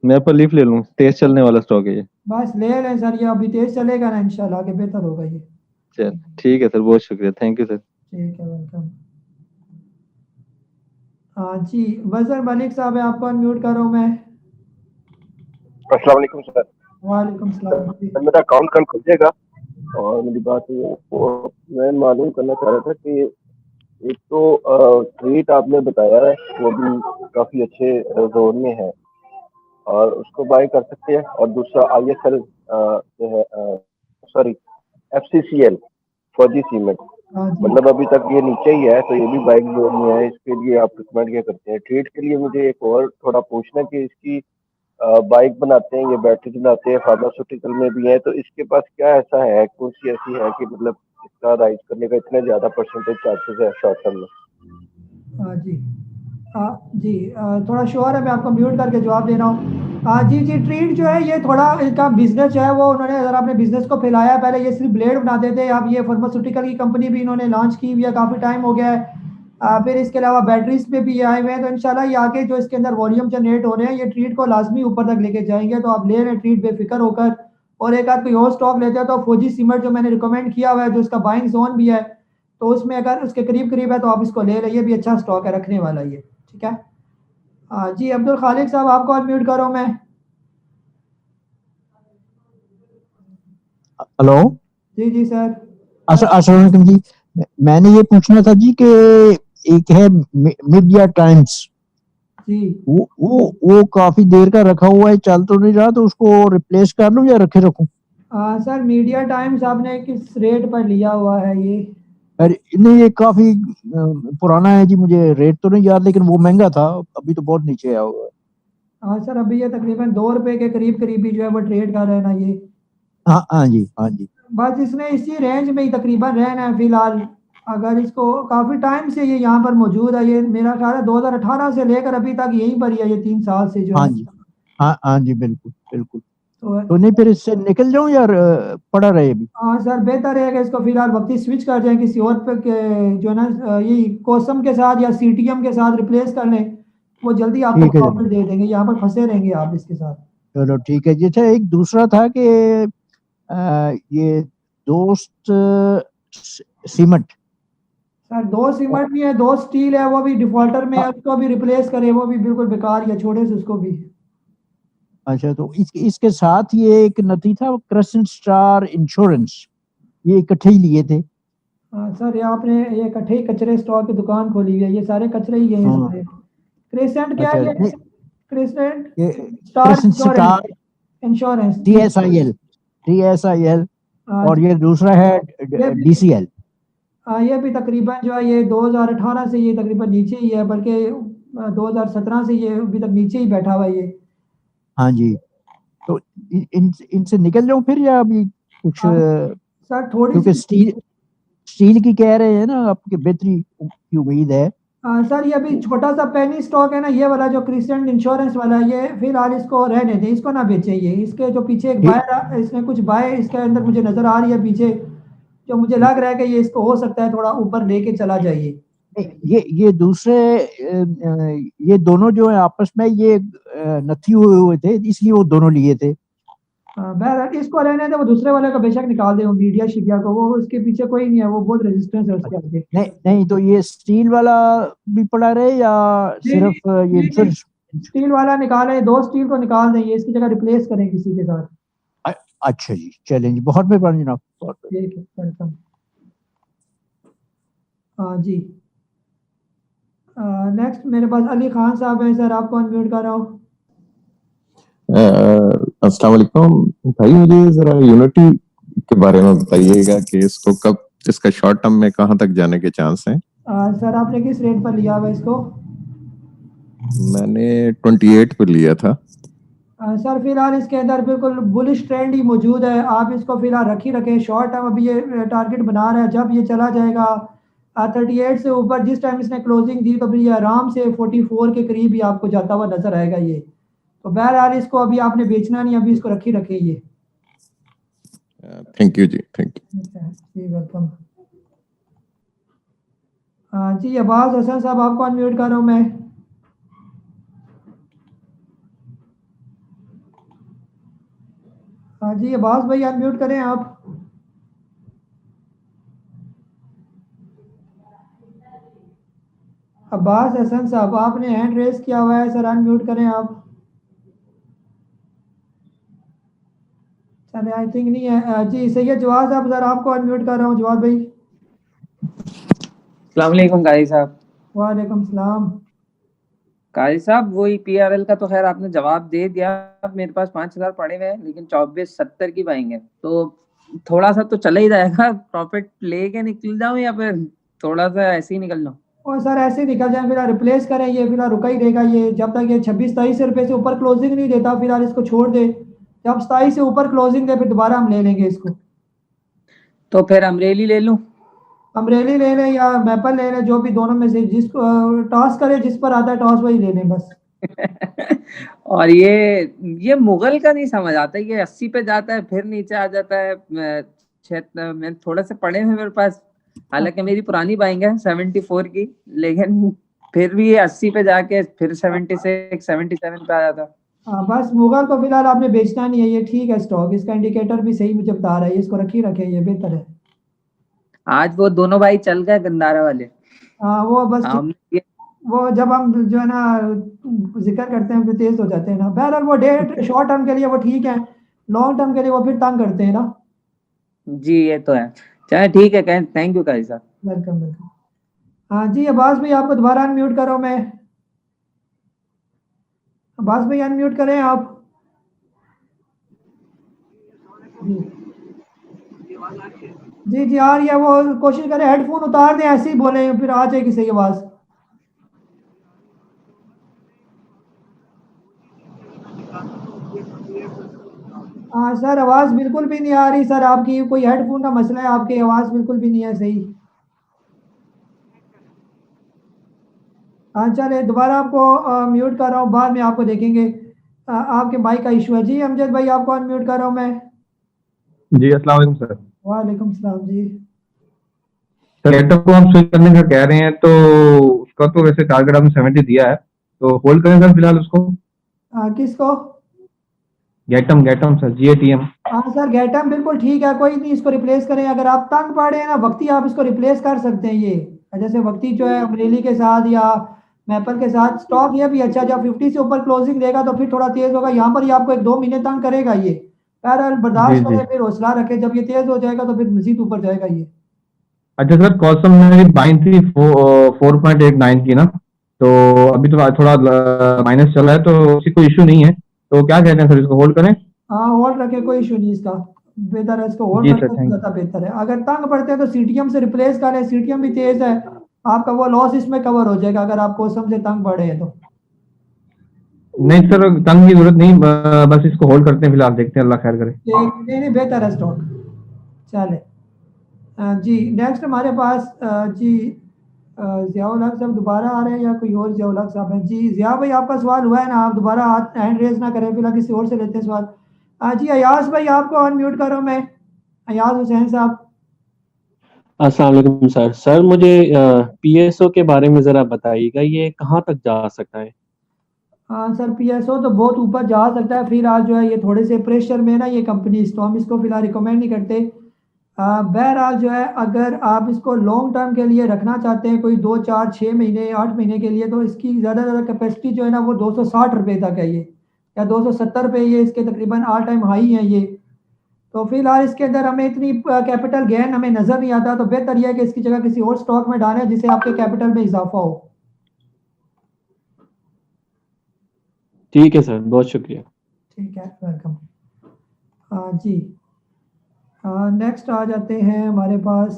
मैपल लीफ ले लूं, तेज चलने वाला स्टॉक है ये? बस ले लें सर, ये अभी तेज चलेगा ना इंशाल्लाह, आगे बेहतर होगा ये। चल ठीक है सर, बहुत शुक्रिया, थैंक यू सर। ठीक है वेलकम। हाँ जी वजर मलिक साहब है, आपको अनम्यूट करो मैं। अस्सलाम वालेकुम सर। वालेकुम सलाम। सर मेरा अकाउंट कल खुल जाएगा, और मेरी बात वो मैं मालूम करना चाह रहा था कि एक तो ट्रीट आपने बताया है वो भी काफी अच्छे जोन में है और उसको बाय कर सकते हैं, और दूसरा ISL जो है सॉरी FCCL फौजी सीमेंट, मतलब अभी तक ये नीचे ही है, तो ये भी बाइक जोन में है, इसके लिए आप रिकमेंड क्या करते हैं? ट्रेड के लिए मुझे एक और थोड़ा पूछना कि इसकी बाइक बनाते हैं, ये बैटरी बनाते हैं, फार्मास्यूटिकल में भी है, तो इसके पास क्या ऐसा है, कौन सी ऐसी है कि मतलब इसका राइज करने का इतने ज्यादा परसेंटेज चांसेस है शॉर्ट टर्म में? जी थोड़ा श्योर है, मैं आपको म्यूट करके जवाब दे रहा हूँ। जी ट्रीट जो है ये थोड़ा इनका बिजनेस जो है वो उन्होंने अगर आपने बिजनेस को फैलाया, पहले ये सिर्फ ब्लेड बनाते थे, अब ये फार्मास्यूटिकल की कंपनी भी इन्होंने लॉन्च की हुई है, काफ़ी टाइम हो गया है, फिर इसके अलावा बैटरीज पे भी ये आए हुए हैं, तो इंशाल्लाह ये आगे जो इसके अंदर वॉल्यूम जनरेट हो रहे हैं ये ट्रीट को लाजमी ऊपर तक लेके जाएंगे, तो आप ले रहे हैं ट्रीट बेफिक्र होकर। और एक आध कोई और स्टॉक लेते हैं तो फौजी सीमेंट जो मैंने रिकमेंड किया हुआ है, जो इसका बाइंग जोन भी है, तो उसमें अगर उसके करीब करीब है तो आप इसको ले रहे, ये भी अच्छा स्टॉक है रखने वाला ये, ठीक है। जी अब्दुल खालिक साहब आपको अनम्यूट करो मैं। हेलो जी जी सर। अस्सलाम वालेकुम जी, मैंने ये पूछना था जी कि एक है मीडिया टाइम्स जी, वो काफी देर का रखा हुआ है, चल तो नहीं रहा, तो उसको रिप्लेस कर लूं या रखे रखूं? सर मीडिया टाइम्स आपने किस रेट पर लिया हुआ है ये? अरे नहीं, ये काफी पुराना है जी, मुझे रेट तो नहीं याद, लेकिन वो महंगा था, अभी तो बहुत नीचे आया हुआ है। हाँ सर अभी ये तकरीबन 2 रुपए के करीब करीब ही जो है वो ट्रेड कर रहे हैं ना ये। हाँ जी हाँ जी। बस इसने इसी रेंज में ही तकरीबन रहना है फिलहाल, अगर इसको काफी टाइम से ये यहाँ पर मौजूद है, ये मेरा ख्याल है 2018 से लेकर अभी तक यहीं पर ही है, ये 3 साल से जो हाँ है। जी हाँ जी बिल्कुल बिल्कुल। तो नहीं फिर इससे निकल जाऊं या पड़ा रहे अभी? हाँ सर, बेहतर है कि इसको फिलहाल वक्ती स्विच कर जाए किसी और पे जो है ना ये कोसम के साथ या सीटीएम के साथ रिप्लेस कर लें, वो जल्दी आपको ठीक है प्रॉफिट दे देंगे, यहाँ पर फंसे रहेंगे आप इसके साथ। चलो ठीक है। जैसे एक दूसरा था कि ये दोस्त सीमेंट, सर दो सीमेंट भी है, दो स्टील है, वो भी डिफॉल्टर में है, उसको भी रिप्लेस करे, वो भी बिल्कुल बेकार या छोड़े से उसको भी। अच्छा तो इसके साथ ये एक नथी था क्रेसेंट स्टार इंश्योरेंस, ये इकट्ठे ही लिए थे। सर ये आपने ये इकट्ठे ही कचरे स्टॉक की दुकान खोली हुई है, ये सारे कचरे ही हैं हाँ। सारे। क्रेसेंट क्या अच्छा, है ये? नहीं, crescent crescent star insurance TSIL और ये दूसरा है DCL। ये भी तकरीबन जो है ये 2018 से ये तकरीबन नीचे ही है, बल्कि 2017 से ये अभी तक नीचे ही बैठा हुआ है ये। हाँ जी, तो इनसे निकल जाऊं फिर या अभी कुछ? सर थोड़ी क्योंकि स्टील की कह रहे हैं ना आपकी बेहतरी की उम्मीद है। सर ये अभी छोटा सा पेनी स्टॉक है ना, ये वाला जो क्रिसेंट इंश्योरेंस वाला, ये फिलहाल इसको रहने दें, इसको ना बेचें। ये इसके जो पीछे एक बाय, इसमें कुछ बाय इसके अंदर मुझे नजर आ रही है पीछे, जो मुझे लग रहा है कि ये इसको हो सकता है थोड़ा ऊपर लेके चला जाइए। ये दूसरे ये दोनों जो है आपस में ये नथी हुए थे, इसलिए वो दोनों लिए थे। बहरहाल इसको रहने दे, वो दूसरे वाले को बेशक निकाल दे, वो मीडिया शीडिया को, वो उसके पीछे कोई नहीं है, वो बहुत रेजिस्टेंस है उसके आगे। नहीं तो ये स्टील वाला भी पड़ा रहे या सिर्फ ये स्टील वाला निकाले, दो स्टील को निकाल दें, ये इसकी जगह रिप्लेस करें किसी के साथ। अच्छा जी, चलेंगे, बहुत मेहरबानी जनाब। ठीक है, वेलकम। हाँ जी, नेक्स्ट मेरे पास अली खान साहब हैं, सर आपको अनम्यूट कर रहा हूँ। अस्सलाम वालेकुम भाई, मुझे जरा यूनिटी के बारे में बताइएगा कि इसको कब, इसका शॉर्ट टर्म में कहाँ तक जाने के चांस हैं? सर आपने किस रेट पर लिया हुआ इसको? मैंने 28 पर लिया था। सर फिलहाल इसके अंदर बिल्कुल बुलिश ट्रेंड ही मौजूद है, आप इसको फिलहाल रख ही रखें। शॉर्ट टर्म अभी ये टारगेट बना रहा है, जब ये चला जाएगा 38 से ऊपर, जिस टाइम इसने क्लोजिंग दी तो ये आराम से 44 के करीब ही आपको जाता हुआ नजर आएगा ये। तो बहरहाल इसको अभी आपने बेचना नहीं, अभी इसको रखी रखें ये। थैंक यू जी, थैंक यू जी, वेलकम। जी अब्बास हसन साहब आपको अनम्यूट कर रहा हूँ मैं। हाँ जी अब्बास भाई अनम्यूट करें आप। अब्बास हसन साहब आपने हैंड रेस किया हुआ है सर, अनम्यूट करें आप। चले आई थिंक नहीं है। जी सैयद जवाद साहब सर आपको अनम्यूट कर रहा हूँ, जवाद भाई। अस्सलाम वालेकुम काजी साहब। वालेकुम सलाम। काजी साहब वही पीआरएल का तो खैर आपने जवाब दे दिया, मेरे पास 5000 पड़े हुए हैं, लेकिन 2470 की पाएंगे तो थोड़ा सा तो चला ही जाएगा, प्रॉफिट लेके निकल जाऊं या फिर थोड़ा सा ऐसे ही निकल जाऊं? और सर ऐसे ही निकल जाए, फिलहाल रिप्लेस करें, ये फिलहाल रुका ही रहेगा ये, जब तक ये 26-27 रुपए से ऊपर क्लोजिंग नहीं देता फिलहाल इसको छोड़ दे, जब 27 से ऊपर क्लोजिंग दे फिर दोबारा हम ले लेंगे इसको। तो फिर अमरेली ले लूं? अमरेली ले लें या मैपल ले लें, जो भी दोनों में से जिसको टॉस करे, जिस पर आता है टॉस वही ले लें बस। और ये मुगल का नहीं समझ आता, ये 80 पे जाता है फिर नीचे आ जाता है। मैं थोड़े से पड़े हैं मेरे पास, हालांकि मेरी पुरानी बाइंग है 74 की, लेकिन फिर भी ये 80 पे जाके फिर 76 77 पे आ जाता है। हाँ बस मुगल को फिलहाल आपने बेचना नहीं है, ये ठीक है स्टॉक, इसका इंडिकेटर भी सही मुझे बता रहा है, इसको रखी रखे, ये बेहतर है। आज वो दोनों भाई चल गए गंदारा वाले। हाँ वो बस वो जब हम जो है ना जिक्र करते हैं फिर तेज हो जाते हैं ना। बहरहाल वो डे शॉर्ट टर्म के लिए वो ठीक है, लॉन्ग टर्म के लिए वो फिर तंग करते हैं ना। जी ये तो है, चलिए ठीक है, थैंक यू काजी साहब। Welcome welcome. हाँ जी अब्बास भाई आपको दोबारा अनम्यूट कर रहा हूँ मैं। अब्बास भाई अनम्यूट करें आप। जी जी आ रही है, वो कोशिश करें हेडफोन उतार दें, ऐसे ही बोले फिर आ जाएगी सही आवाज। हाँ सर आवाज बिल्कुल भी नहीं आ रही सर आपकी, कोई हेडफोन का मसला है, आपकी आवाज बिल्कुल भी नहीं है सही। हाँ चले दोबारा आपको म्यूट कर रहा हूँ, बाद में आपको देखेंगे। आपके माइक का इशू है। जी अमजद भाई आपको अनम्यूट कर रहा हूँ मैं। जी अस्सलाम वालेकुम सर। वालेकुम सलाम जी। सर गेटअप को हम स्विच करने का कह रहे हैं तो उसका तो वैसे टारगेट आपने 70 दिया है, तो होल्ड करें सर फिलहाल उसको। किसको? गेटम सर, GATM। हाँ सर गेटम बिल्कुल ठीक है, कोई नहीं, इसको रिप्लेस करें। अगर आप तंग पड़े हैं ना वक्ती, आप इसको रिप्लेस कर सकते हैं। ये जैसे वक्ती जो है अमरेली के साथ या मैपल के साथ स्टॉक ये भी अच्छा, जब 50 से ऊपर क्लोजिंग देगा तो फिर थोड़ा तेज होगा। यहाँ पर ही आपको 1-2 महीने तंग करेगा ये। पैरल बर्दाश्त जी, जी। करें, फिर हौसला रखें, जब ये तेज हो जाएगा तो फिर मजीद ऊपर जाएगा ये। अच्छा सर, कॉसम मेरी बाइंग थी 4.89 की ना, तो अभी तो थोड़ा माइनस चल रहा है, तो उसकी कोई इशू नहीं है, तो क्या कहते हैं सर, इसको होल्ड करें? हाँ होल्ड रखें, कोई इशू नहीं इसका। बेहतर है इसको होल्ड जी सर, रखें तो थैंक ज़्यादा बेहतर है। अगर तंग पड़ते हैं तो CTM से रिप्लेस करें, CTM भी तेज है, आपका वो लॉस इसमें कवर हो जाएगा अगर आप कोसम से तंग पड़े हैं तो। नहीं सर, तंग की जरूरत नहीं, बस इसको होल्ड करते हैं फिलहाल, देखते हैं, अल्लाह खैर करे। नहीं बेहतर है स्टॉक। चले जी नेक्स्ट हमारे पास जी ज़ियाउल हक साहब दोबारा आ रहे हैं या कोई और ज़ियाउल हक साहब हैं? जी ज़िया भाई आपका सवाल हुआ है ना, आप दोबारा हैंड रेज ना करें, फिलहाल किसी और से लेते हैं सवाल। जी अयाज भाई आपको अनम्यूट कर रहा हूँ मैं, अयाज हुसैन साहब। अस्सलाम वालेकुम सर। सर मुझे PSO के बारे में ज़रा बताइएगा, ये कहाँ तक जा सकता है? हाँ सर PSO तो बहुत ऊपर जा सकता है, फिलहाल जो है ये थोड़े से प्रेशर में ना ये कंपनीज, तो हम इसको फिलहाल रिकमेंड नहीं करते। बहरहाल जो है अगर आप इसको लॉन्ग टर्म के लिए रखना चाहते हैं, कोई 2-4-6 महीने 8 महीने के लिए, तो इसकी ज़्यादा से ज़्यादा कैपेसिटी जो है ना वो 260 रुपये तक है ये, या 270 रुपये ये इसके तकरीबन ऑल टाइम हाई है ये। तो फिलहाल इसके अंदर हमें इतनी कैपिटल गेन हमें नज़र नहीं आता, तो बेहतर यह है कि इसकी जगह किसी और स्टॉक में डालें जिससे आपके कैपिटल में इजाफा हो। ठीक है सर, बहुत शुक्रिया। ठीक है, वेलकम। जी नेक्स्ट आ जाते हैं हमारे पास।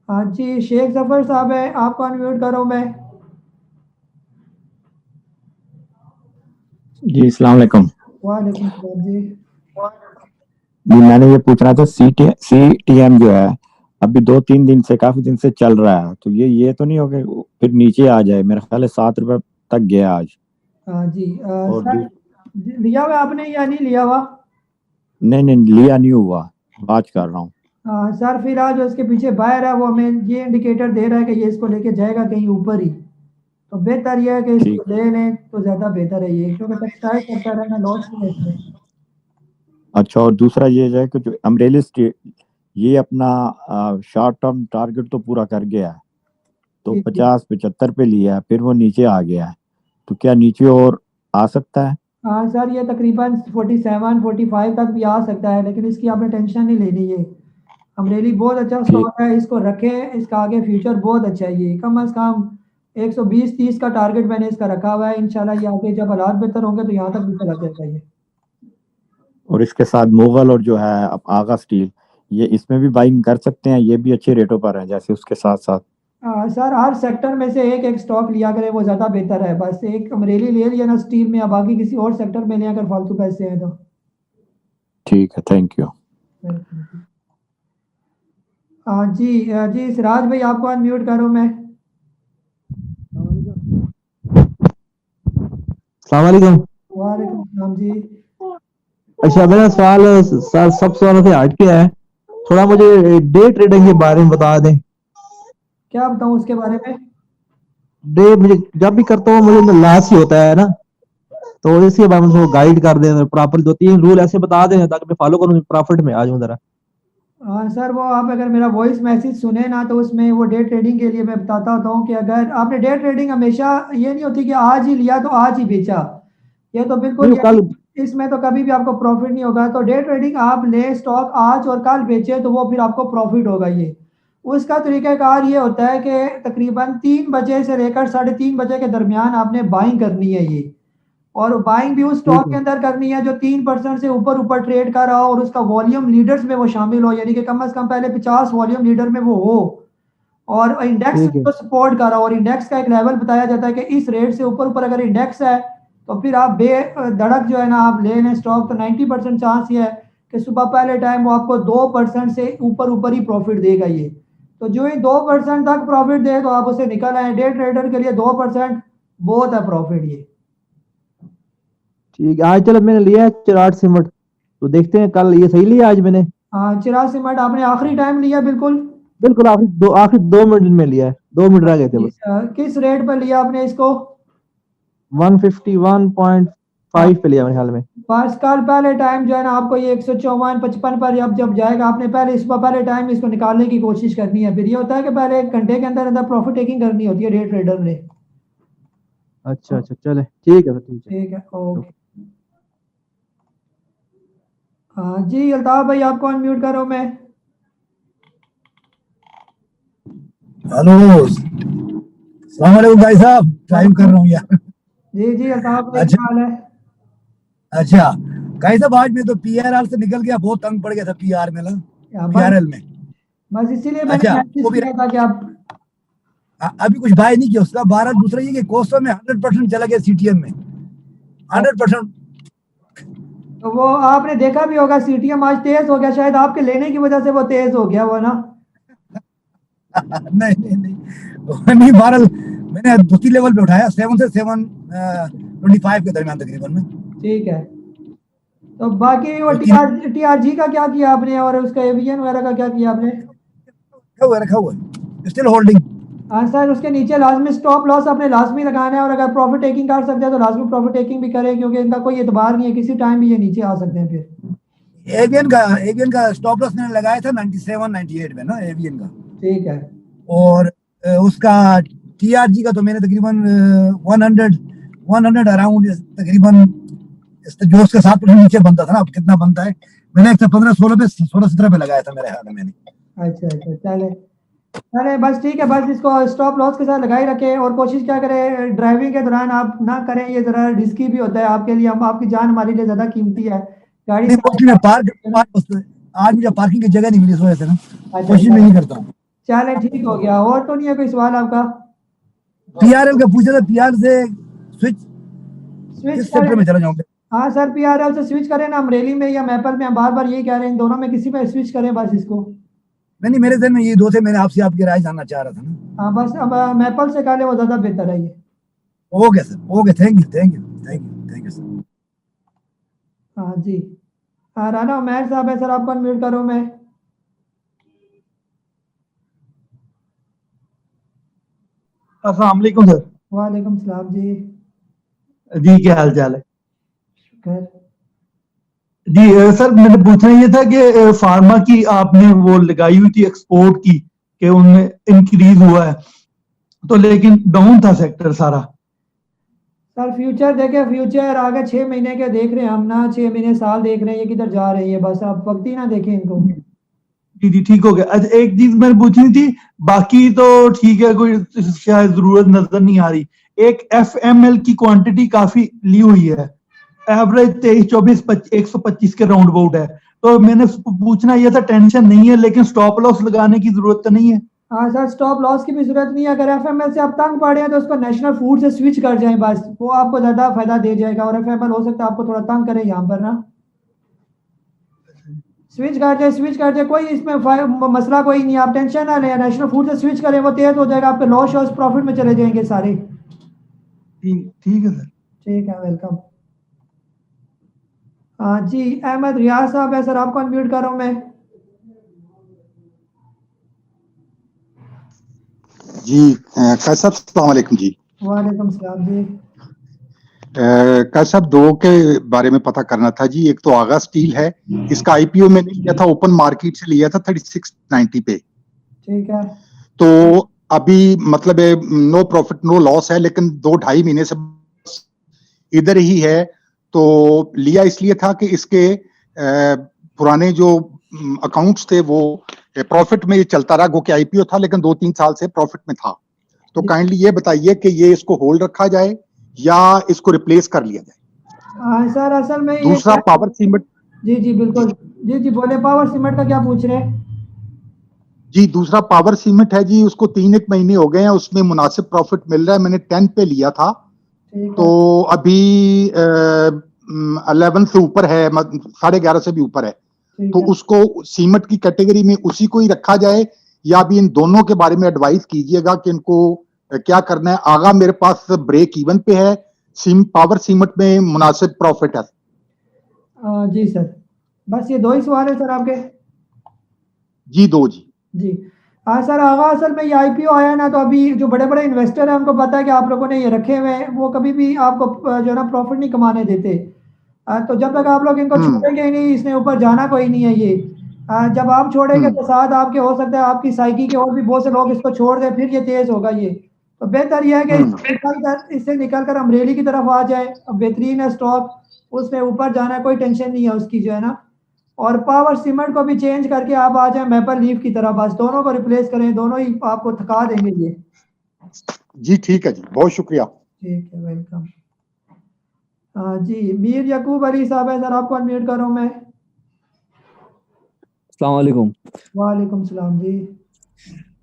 जी शेख जफर साहब है, आपको अनम्यूट कर रहा हूँ मैं। जी अस्सलाम वालेकुम। वालेकुम सलाम जी। जी मैंने ये पूछना था, CTM जो है अभी 2-3 दिन से, काफी दिन से चल रहा है, तो ये तो नहीं होगा फिर नीचे आ जाए? मेरा ख्याल है 7 रुपए तक गया आज। जी और सर लिया हुआ आपने या नहीं लिया हुआ? नहीं लिया नहीं हुआ, बात कर रहा हूँ। सर फिलहाल जो इसके पीछे बायर है वो हमें ये इंडिकेटर दे रहा है कि ये इसको लेके जाएगा कहीं ऊपर ही, तो बेहतर ये है कि इसको ले लें तो ज़्यादा बेहतर है ये, क्योंकि टेक्सटाइल करता रहना लॉस नहीं है इसमें। अच्छा, और दूसरा ये है कि जो अमरेली स्टील ये अपना शॉर्ट टर्म टारगेट तो पूरा कर गया है, तो 50-75 पे लिया है, फिर वो नीचे आ गया है, तो क्या नीचे और आ सकता है? हाँ सर ये तकरीबन 47-45 तक भी आ सकता है, लेकिन इसकी आपने टेंशन नहीं लेनी। ये अमरेली बहुत अच्छा स्टॉक है, इसको रखें, इसका आगे फ्यूचर बहुत अच्छा है। ये कम अज़ कम 120-30 का टारगेट मैंने इसका रखा हुआ है, इंशाल्लाह ये आगे जब हालात बेहतर होंगे तो यहाँ तक भी चला जाएगा ये। और इसके साथ मुगल और जो है अब आगा स्टील, ये इसमें भी बाइंग कर सकते हैं, ये भी अच्छे रेटों पर है जैसे उसके साथ साथ। सर हर सेक्टर में से एक स्टॉक लिया करें, वो ज़्यादा बेहतर है। बस एक अमरेली ले लिया ना स्टील में, या बाकी किसी और सेक्टर में लिया अगर फालतू पैसे हैं तो। ठीक है, थैंक यू। जी सिराज भाई आपको अनम्यूट करो मैं। अस्सलाम वालेकुम। वालेकुम सलाम जी। अच्छा मेरा सवाल सब सवालों से हट के है, थोड़ा मुझे डे ट्रेडिंग के बारे में बता दें। क्या बताऊं उसके बारे में? डे मुझे जब भी करता हूँ मुझे लॉस ही होता है ना, तो इसके बारे में थोड़ा गाइड कर दें, प्रॉपर 2-3 रूल ऐसे बता दें ताकि मैं फॉलो करूँ, प्रॉफिट में आ जाऊँ जरा। हाँ सर वो आप अगर मेरा वॉइस मैसेज सुने ना, तो उसमें वो डे ट्रेडिंग के लिए मैं बताता होता हूँ कि अगर आपने डे ट्रेडिंग हमेशा ये नहीं होती कि आज ही लिया तो आज ही बेचा, ये तो बिल्कुल इसमें तो कभी भी आपको प्रॉफिट नहीं होगा। तो डे ट्रेडिंग आप ले स्टॉक आज और कल बेचे तो वो फिर आपको प्रॉफिट होगा। ये उसका तरीक़ाकार ये होता है कि तकरीबन 3 बजे से लेकर 3:30 बजे के दरमियान आपने बाइंग करनी है ये, और बाइंग भी उस स्टॉक के अंदर करनी है जो 3% से ऊपर ट्रेड कर रहा हो और उसका वॉल्यूम लीडर्स में वो शामिल हो, यानी कि कम से कम पहले 50 वॉल्यूम लीडर में वो हो, और इंडेक्स को सपोर्ट कर रहा हो। और इंडेक्स का एक लेवल बताया जाता है कि इस रेट से ऊपर अगर इंडेक्स है तो फिर आप बेधड़क जो है ना आप ले लें स्टॉक, तो 90% चांस ये है कि सुबह पहले टाइम वो आपको 2% से ऊपर ही प्रॉफिट देगा ये। तो जो ही 2% तक प्रॉफिट दे तो आप उसे निकल आए। डे ट्रेडर के लिए 2% बहुत है प्रॉफिट ये। ठीक है, आज चलो मैंने लिया है चिराग सीमेंट, तो देखते हैं कल, ये सही लिया आज मैंने? हाँ, चिराग सीमेंट आपने आखिरी टाइम लिया? बिल्कुल बिल्कुल आखिरी 2 मिनट में लिया है, 2 मिनट रह गए थे बस। किस रेट पर लिया आपने इसको? 151.5 पे लिया मेरे ख्याल में। बस कल पहले टाइम जो है ना आपको ये 154-55 पर जब जाएगा, आपने पहले इस पर पहले टाइम इसको निकालने की कोशिश करनी है। फिर ये होता है कि पहले 1 घंटे के अंदर अंदर प्रॉफिट टेकिंग करनी होती है डे ट्रेडर ने। अच्छा चले, ठीक है सर, ठीक है, ओके। हाँ जी अल्ताफ भाई, आपको अनम्यूट करो मैं। हेलो, अस्सलाम वालेकुम भाई साहब, ड्राइव कर रहा हूँ यार। जी अल्ताफ भाई, अच्छा। क्या हाल है? अच्छा भाई साहब, आज मैं तो पीआरआर से निकल गया, बहुत तंग पड़ गया था पीआर में ना, पीआरएल में। बस इसीलिए मैंने अच्छा, मैसेज वो भी किया था कि आप अभी कुछ बाय नहीं किया उसका। 12 दूसरा ये कि कोस्टो में 100% चला गया, सीटीएम में 100%। तो वो आपने देखा भी होगा, सीटीएम आज तेज हो गया, शायद आपके लेने की वजह से वो तेज हो गया वो ना। नहीं 12 मैंने दूसरी लेवल पे उठाया, 7 से 725 के दरमियान तकरीबन में। ठीक है, तो बाकी वो टीआरजी का क्या किया आपने, और उसका एवीएन वगैरह का क्या किया आपने? रखा हुआ स्टिल होल्डिंग। हाँ सर, उसके नीचे लाजमी स्टॉप लॉस आपने लाजमी लगाना है, और अगर प्रॉफिट टेकिंग कर सकते हैं तो लाजमी प्रॉफिट टेकिंग भी करें, क्योंकि इनका कोई एतबार नहीं है, किसी टाइम भी ये नीचे आ सकते हैं। फिर एवियन का स्टॉप लॉस मैंने लगाया था 97-98 में ना, एवियन का। ठीक है, और उसका टीआरजी का तो मैंने तकरीबन 100 अराउंड तकरीबन जो उसके 7% नीचे बनता था ना, अब कितना बनता है, मैंने 115-16 पे 16-17 पे लगाया था मेरे ख्याल में मैंने। अच्छा चले बस ठीक है, बस इसको स्टॉप लॉस के साथ लगाए रखें, और कोशिश क्या करें ड्राइविंग के दौरान आप ना करें, ये जरा रिस्की भी होता है आपके लिए, हम आपकी जान हमारे लिए ज्यादा कीमती है। गाड़ी में आज मुझे पार्किंग की जगह नहीं मिली इस वजह से ना, कोशिश नहीं करता हूँ। चले ठीक हो गया, और तो नहीं है कोई सवाल आपका? पीआरएल का पूछा था, पीआर से स्विच सेक्टर में चला जाऊंगा। हाँ सर, पीआरएल से स्विच करें ना, अमरेली में या मैपल में, हम बार बार यही कह रहे हैं, इन दोनों में किसी पे स्विच करें बस इसको। नहीं मेरे ज़हन में ये दो थे, मैंने आपसे आपकी राय जानना चाह रहा था ना। हाँ बस अब मैपल से कर ले, वो ज्यादा बेहतर है ये। Okay sir, okay, thank you sir. हाँ जी, राना उमैर साहब है सर, आपको अनम्यूट करो मैं। अस्सलाम वालेकुम सर। वालेकुम सलाम जी। जी क्या हाल चाल है? शुक्र जी सर, मैंने पूछना ये था कि फार्मा की आपने वो लगाई हुई थी एक्सपोर्ट की, कि उनमें इंक्रीज हुआ है, तो लेकिन डाउन था सेक्टर सारा। सर फ्यूचर देखे, फ्यूचर आगे 6 महीने के देख रहे हैं हम ना, 6 महीने साल देख रहे हैं, ये किधर जा रही है, बस आप वक्त ही ना देखें इनको। जी ठीक हो गया। अच्छा एक चीज मैंने पूछनी थी, बाकी तो ठीक है, कोई शायद जरूरत नजर नहीं आ रही। एक FML की क्वांटिटी काफी ली हुई है, एवरेज 23-24 125 के राउंड अबाउट है, तो मैंने पूछना ये था, टेंशन नहीं है लेकिन स्टॉप लॉस लगाने की जरूरत तो नहीं है? हाँ सर, स्टॉप लॉस की भी जरूरत नहीं है, अगर FML से आप तंग पड़े हैं तो उसको नेशनल फूड से स्विच कर जाएं, बस वो आपको ज्यादा फायदा दे जाएगा, और FML हो सकता है आपको थोड़ा तंग करे यहाँ पर ना, स्विच कर जाए, कोई इसमें मसला कोई नहीं, आप टेंशन ना लें, नेशनल फूड से स्विच करें, वो तेज हो जाएगा, आपके लॉस और प्रॉफिट में चले जाएंगे सारे। ठीक है सर। ठीक है, वेलकम। हाँ जी, अहमद रियाज साहब है सर, आपको अनम्यूट कर रहा हूँ मैं। जी कैद साहब, अस्सलाम वालेकुम जी। वालेकुम सलाम जी। कैद साहब, दो के बारे में पता करना था जी। एक तो आगा स्टील है, इसका IPO मैंने लिया था, ओपन मार्केट से लिया था 3690 पे। ठीक है, तो अभी मतलब नो प्रॉफिट नो लॉस है, लेकिन 2-2.5 महीने से इधर ही है। तो लिया इसलिए था कि इसके पुराने जो अकाउंट्स थे वो प्रॉफिट में ये चलता रहा, गो के IPO था लेकिन 2-3 साल से प्रॉफिट में था। तो काइंडली ये बताइए कि ये इसको होल्ड रखा जाए या इसको रिप्लेस कर लिया जाए। हाँ सर, असल में दूसरा पावर सीमेंट। जी बिल्कुल, जी बोले, पावर सीमेंट का क्या पूछ रहे हैं? जी दूसरा पावर सीमेंट है जी, उसको 3-1 महीने हो गए हैं, उसमें मुनासिब प्रॉफिट मिल रहा है, मैंने 10 पे लिया था, तो अभी 11 से ऊपर है, 11.5 से भी ऊपर है। तो उसको सीमेंट की कैटेगरी में उसी को ही रखा जाए, या अभी इन दोनों के बारे में एडवाइस कीजिएगा कि इनको क्या करना है। आगा मेरे पास ब्रेक इवन पे है, पावर सीमेंट में मुनासिब प्रॉफिट है? जी सर, बस ये 2 ही सवाल है सर आपके? जी 2 जी। जी। सर असल में ये आईपीओ आया ना, तो अभी जो बड़े-बड़े इन्वेस्टर हैं उनको पता है कि आप लोगों ने ये रखे हुए हैं, वो कभी भी आपको जो है ना प्रॉफिट नहीं कमाने देते। तो जब तक आप लोग इनको छोड़ेंगे ही नहीं, इसने ऊपर जाना कोई नहीं है ये। जब आप छोड़ेंगे तो साथ आपके हो सकता है आपकी साइकी के और भी बहुत से लोग इसको छोड़ दें, फिर ये तेज़ होगा ये। तो बेहतर ये है कि इससे निकल कर अमरेली की तरफ आ जाए। बेहतरीन है स्टॉक, उसने ऊपर जाना है, कोई टेंशन नहीं है उसकी जो है ना। और पावर सीमेंट को भी चेंज करके आप आ जाएं मैपल लीफ की तरह, बस दोनों को रिप्लेस करें, दोनों ही आपको थका देंगे ये। जी ठीक है जी, बहुत शुक्रिया। ठीक है, वेलकम। जी मीर यकूब अली साहब है सर, आपको अनम्यूट कर रहा हूँ मैं। अस्सलाम वालेकुम। वालेकुम सलाम जी।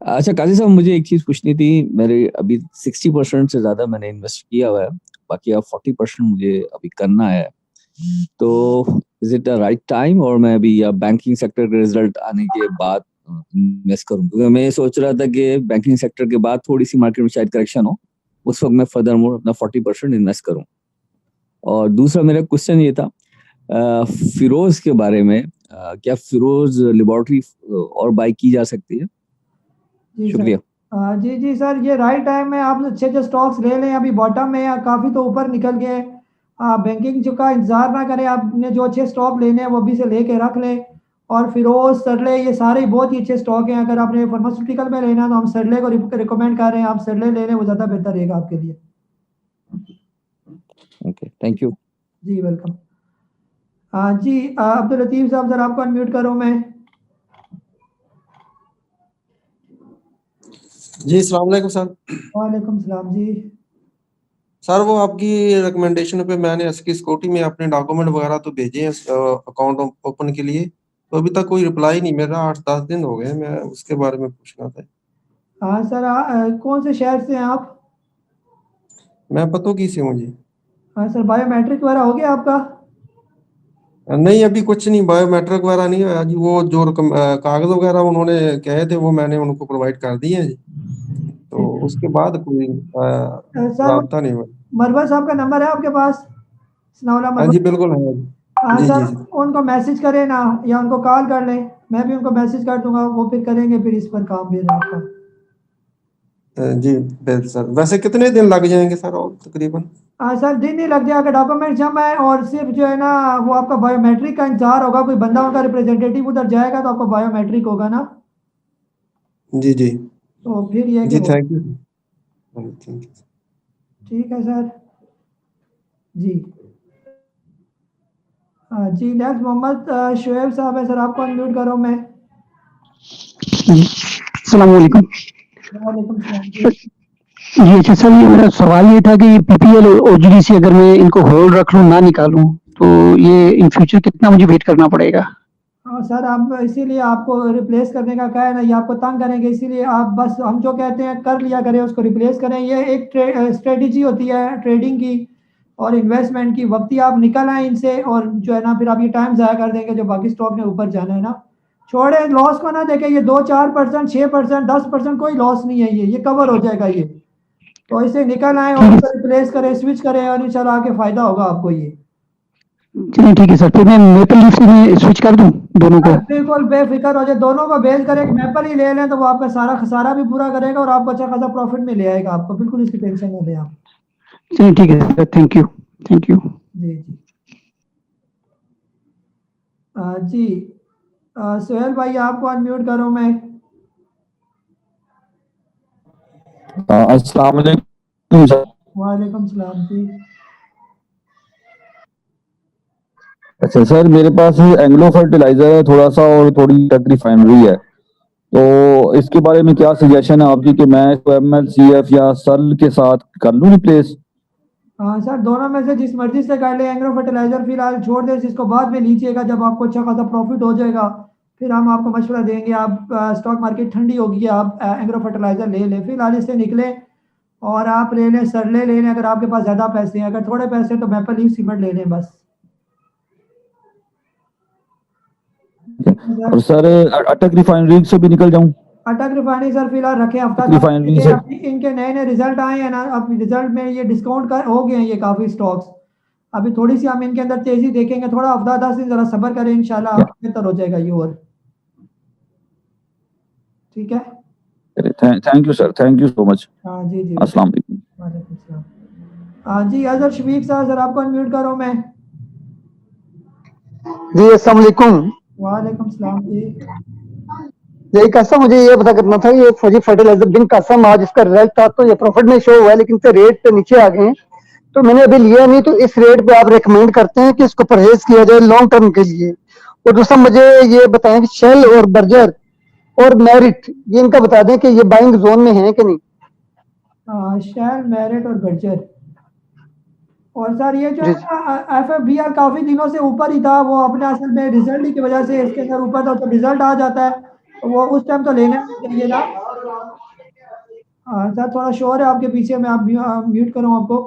अच्छा काजी साहब, मुझे एक चीज पूछनी थी। मेरे अभी 60% से ज्यादा मैंने इन्वेस्ट किया हुआ है, बाकी अब 40% मुझे अभी करना है। तो is it the right time, और मैं अभी या बैंकिंग सेक्टर के रिजल्ट आने के बाद इन्वेस्ट करूं? क्योंकि मैं सोच रहा था कि बैंकिंग सेक्टर के बाद थोड़ी सी मार्केट में शायद करेक्शन हो, उस वक्त मैं फर्दर मोर अपना 40% इन्वेस्ट करूं। और दूसरा मेरा क्वेश्चन ये था फिरोज के बारे में, क्या फिरोज लेबोरेटरी और बाई की जा सकती है? जी शुक्रिया। जी जी सर, ये राइट टाइम है, आप अच्छे स्टॉक्स ले लें। अभी बॉटम में या काफ़ी तो ऊपर निकल गए। बैंकिंग जो का इंतजार ना करें, आपने जो अच्छे स्टॉक लेने हैं वो अभी से लेके रख लें। और फिरोज, सरले, ये सारे बहुत ही अच्छे स्टॉक हैं। अगर आपने फार्मास्यूटिकल में लेना तो हम सरले को रिकमेंड कर रहे हैं, आप सरले ले लें, वो ज़्यादा बेहतर रहेगा आपके लिए। Okay, thank you. जी वेलकम। जी अब्दुल लतीफ साहब सर, आपको अनम्यूट करूँ मैं। जी अस्सलाम वालेकुम सर। वालेकुम सलाम जी। सर वो आपकी रिकमेंडेशन पे मैंने इसकी सिक्योरिटी में अपने डॉक्यूमेंट वगैरह तो भेजे हैं अकाउंट ओपन के लिए, तो अभी तक कोई रिप्लाई नहीं मिल रहा। 8-10 दिन हो गए, मैं उसके बारे में पूछना था। हाँ सर, कौन से शहर से हैं आप? मैं पतोगी से हूँ जी। हाँ सर, बायोमेट्रिक वगैरह हो गया आपका? नहीं अभी कुछ नहीं, बायोमेट्रिक वगैरह नहीं हुआ जी। वो जो कागज वगैरह उन्होंने कहे थे वो मैंने उनको प्रोवाइड कर दिए हैं जी, तो उसके बाद कोई सर राब्ता नहीं हुआ। मरवा साहब का नंबर है आपके पास? सनाउल्लाह हाँ मरवा? जी बिल्कुल है जी। जी सर जी उनको मैसेज करें ना, या उनको कॉल कर लें, मैं भी उनको मैसेज कर दूंगा, वो फिर करेंगे फिर इस पर काम भी आपका। जी बिल्कुल सर। वैसे कितने दिन लग जाएंगे सर और तकरीबन? सर दिन ही लग जाएगा, डॉक्यूमेंट जमा है, और सिर्फ जो है ना वो आपका बायोमेट्रिक का इंतजार होगा। कोई बंदा उनका रिप्रेजेंटेटिव उधर जाएगा तो आपका बायोमेट्रिक होगा ना। जी जी तो फिर ये जी, कि थैंक यू। Thank you. ठीक है सर जी। जी नेक्स्ट मोहम्मद शुएब साहब है सर, आपको अनम्यूट कर रहा हूँ मैं। अस्सलाम वालेकुम। वालेकुम सलाम जी। जी अच्छा सर, ये मेरा सवाल ये था कि ये पीपीएल और ओजीडीसी अगर मैं इनको होल्ड रख लूँ, ना निकालूं, तो ये इन फ्यूचर कितना मुझे वेट करना पड़ेगा? हाँ सर, आप इसीलिए आपको रिप्लेस करने का कहा है ना, ये आपको तंग करेंगे, इसीलिए आप बस हम जो कहते हैं कर लिया करें, उसको रिप्लेस करें। ये एक स्ट्रेटजी होती है ट्रेडिंग की और इन्वेस्टमेंट की। वक्त ही आप निकल आए इनसे, और जो है ना फिर आप ये टाइम ज़ाया कर देंगे जो बाकी स्टॉक ने ऊपर जाना है ना। छोड़े, लॉस को ना देखें। ये 2-4%, 6%, 10% कोई लॉस नहीं है, ये कवर हो जाएगा ये। तो इसे निकल आए और इसको रिप्लेस करें, स्विच करें, और इंशाल्लाह आगे फायदा होगा आपको ये। चलिए ठीक है सर, फिर मैं मेपल लीफ से मैं स्विच कर दूं दोनों को? बिल्कुल बेफिक्र हो जाए, दोनों को बेच कर एक मैपल ही ले लें तो वो आपका सारा खसारा भी पूरा करेगा और आपको अच्छा खासा प्रॉफिट में ले आएगा आपको। बिल्कुल इसकी टेंशन ना लें आप। चलिए ठीक है sir, thank you. Thank you जी जी। जी सोहेल भाई, आपको अनम्यूट करूं मैं। अस्सलाम वालेकुम सर। वालेकुम सलाम जी। अच्छा सर, मेरे पास एंग्लो फर्टिलाइजर है थोड़ा सा, और थोड़ी टक रिफाइनरी है, तो इसके बारे में क्या सजेशन है आपकी कि मैं इसको MLCF या सर्ल के साथ कर लूं रिप्लेस? हाँ सर, दोनों में से जिस मर्जी से कर ले। एंग्रो फर्टिलाइजर फिलहाल छोड़ दें, इसको बाद में लीजिएगा जब आपको अच्छा खासा प्रॉफिट हो जाएगा, फिर हम आपको मशवरा देंगे। आप स्टॉक मार्केट ठंडी होगी, आप एंग्रो फर्टिलाइजर ले लें, फिलहाल इससे निकले और आप ले लें सरले ले लें अगर आपके पास ज़्यादा पैसे हैं। अगर थोड़े पैसे तो मैपल लीफ सीमेंट ले लें बस। और सर अटक रिफाइनरी से भी निकल जाऊं? अटक रिफाइनरी सर फिलहाल रखे हफ्ता रिफाइनरी से इनके नए नए रिजल्ट आए हैं ना, अब रिजल्ट में ये डिस्काउंट हो गए हैं ये काफ़ी स्टॉक्स। अभी थोड़ी सी हम इनके अंदर तेजी देखेंगे, थोड़ा हफ्ता 10 दिन जरा सब्र करें, इंशाल्लाह बेहतर हो जाएगा ये। और ठीक है, thank you sir, thank you so much. हाँ जी जी, अस्सलाम वालेकुम। वालेकुम सलाम। हाँ जी, अजहर शफीक साहब सर आपको अनम्यूट करो मैं। जी अस्सलाम वालेकुम। वालेकुम सलाम जी। यही कसम मुझे ये पता करना था, ये फौजी फर्टिलाइजर बिन कसम आज इसका रिजल्ट था तो ये प्रॉफिट में शो हुआ है, लेकिन रेट पे नीचे आ गए हैं तो मैंने अभी लिया नहीं। तो इस रेट पे आप रेकमेंड करते हैं कि इसको परहेज किया जाए लॉन्ग टर्म के लिए? और दूसरा मुझे ये बताएं कि शेल और बर्जर और मेरिट ये इनका बता दें कि ये बाइंग जोन में है कि नहीं? शेल, मेरिट और बर्जर। और सर ये जो FFBL काफी दिनों से ऊपर ही था, वो अपने असल में रिजल्ट की वजह से इसके अंदर ऊपर था, तो रिजल्ट आ जाता है तो वो उस टाइम तो लेना नहीं चाहिए ना। सर थोड़ा शोर है आपके पीछे, मैं आप म्यूट करूँ आपको।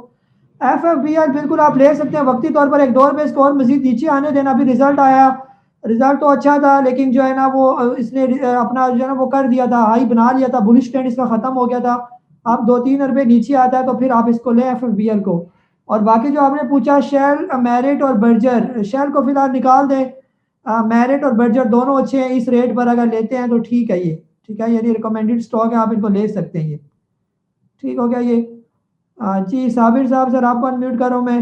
FFBL बिल्कुल आप ले सकते हैं वक्ती तौर पर, एक दौर पे इसको और मजीद नीचे आने देना। अभी रिजल्ट आया, रिजल्ट तो अच्छा था, लेकिन जो है ना वो इसने अपना जो है ना वो कर दिया था, हाई बना लिया था, बुलिश ट्रेंड इसका खत्म हो गया था। आप 2-3 रुपए नीचे आता है तो फिर आप इसको लें FFBL को। और बाकी जो आपने पूछा शेल, मेरिट और बर्जर, शेल को फिलहाल निकाल दें, मेरिट और बर्जर दोनों अच्छे हैं इस रेट पर, अगर लेते हैं तो ठीक है ये, ठीक है, यानी रिकमेंडेड स्टॉक है, आप इनको ले सकते हैं ये। ठीक हो गया ये। जी साबिर साहब सर आपको अनम्यूट करो मैं।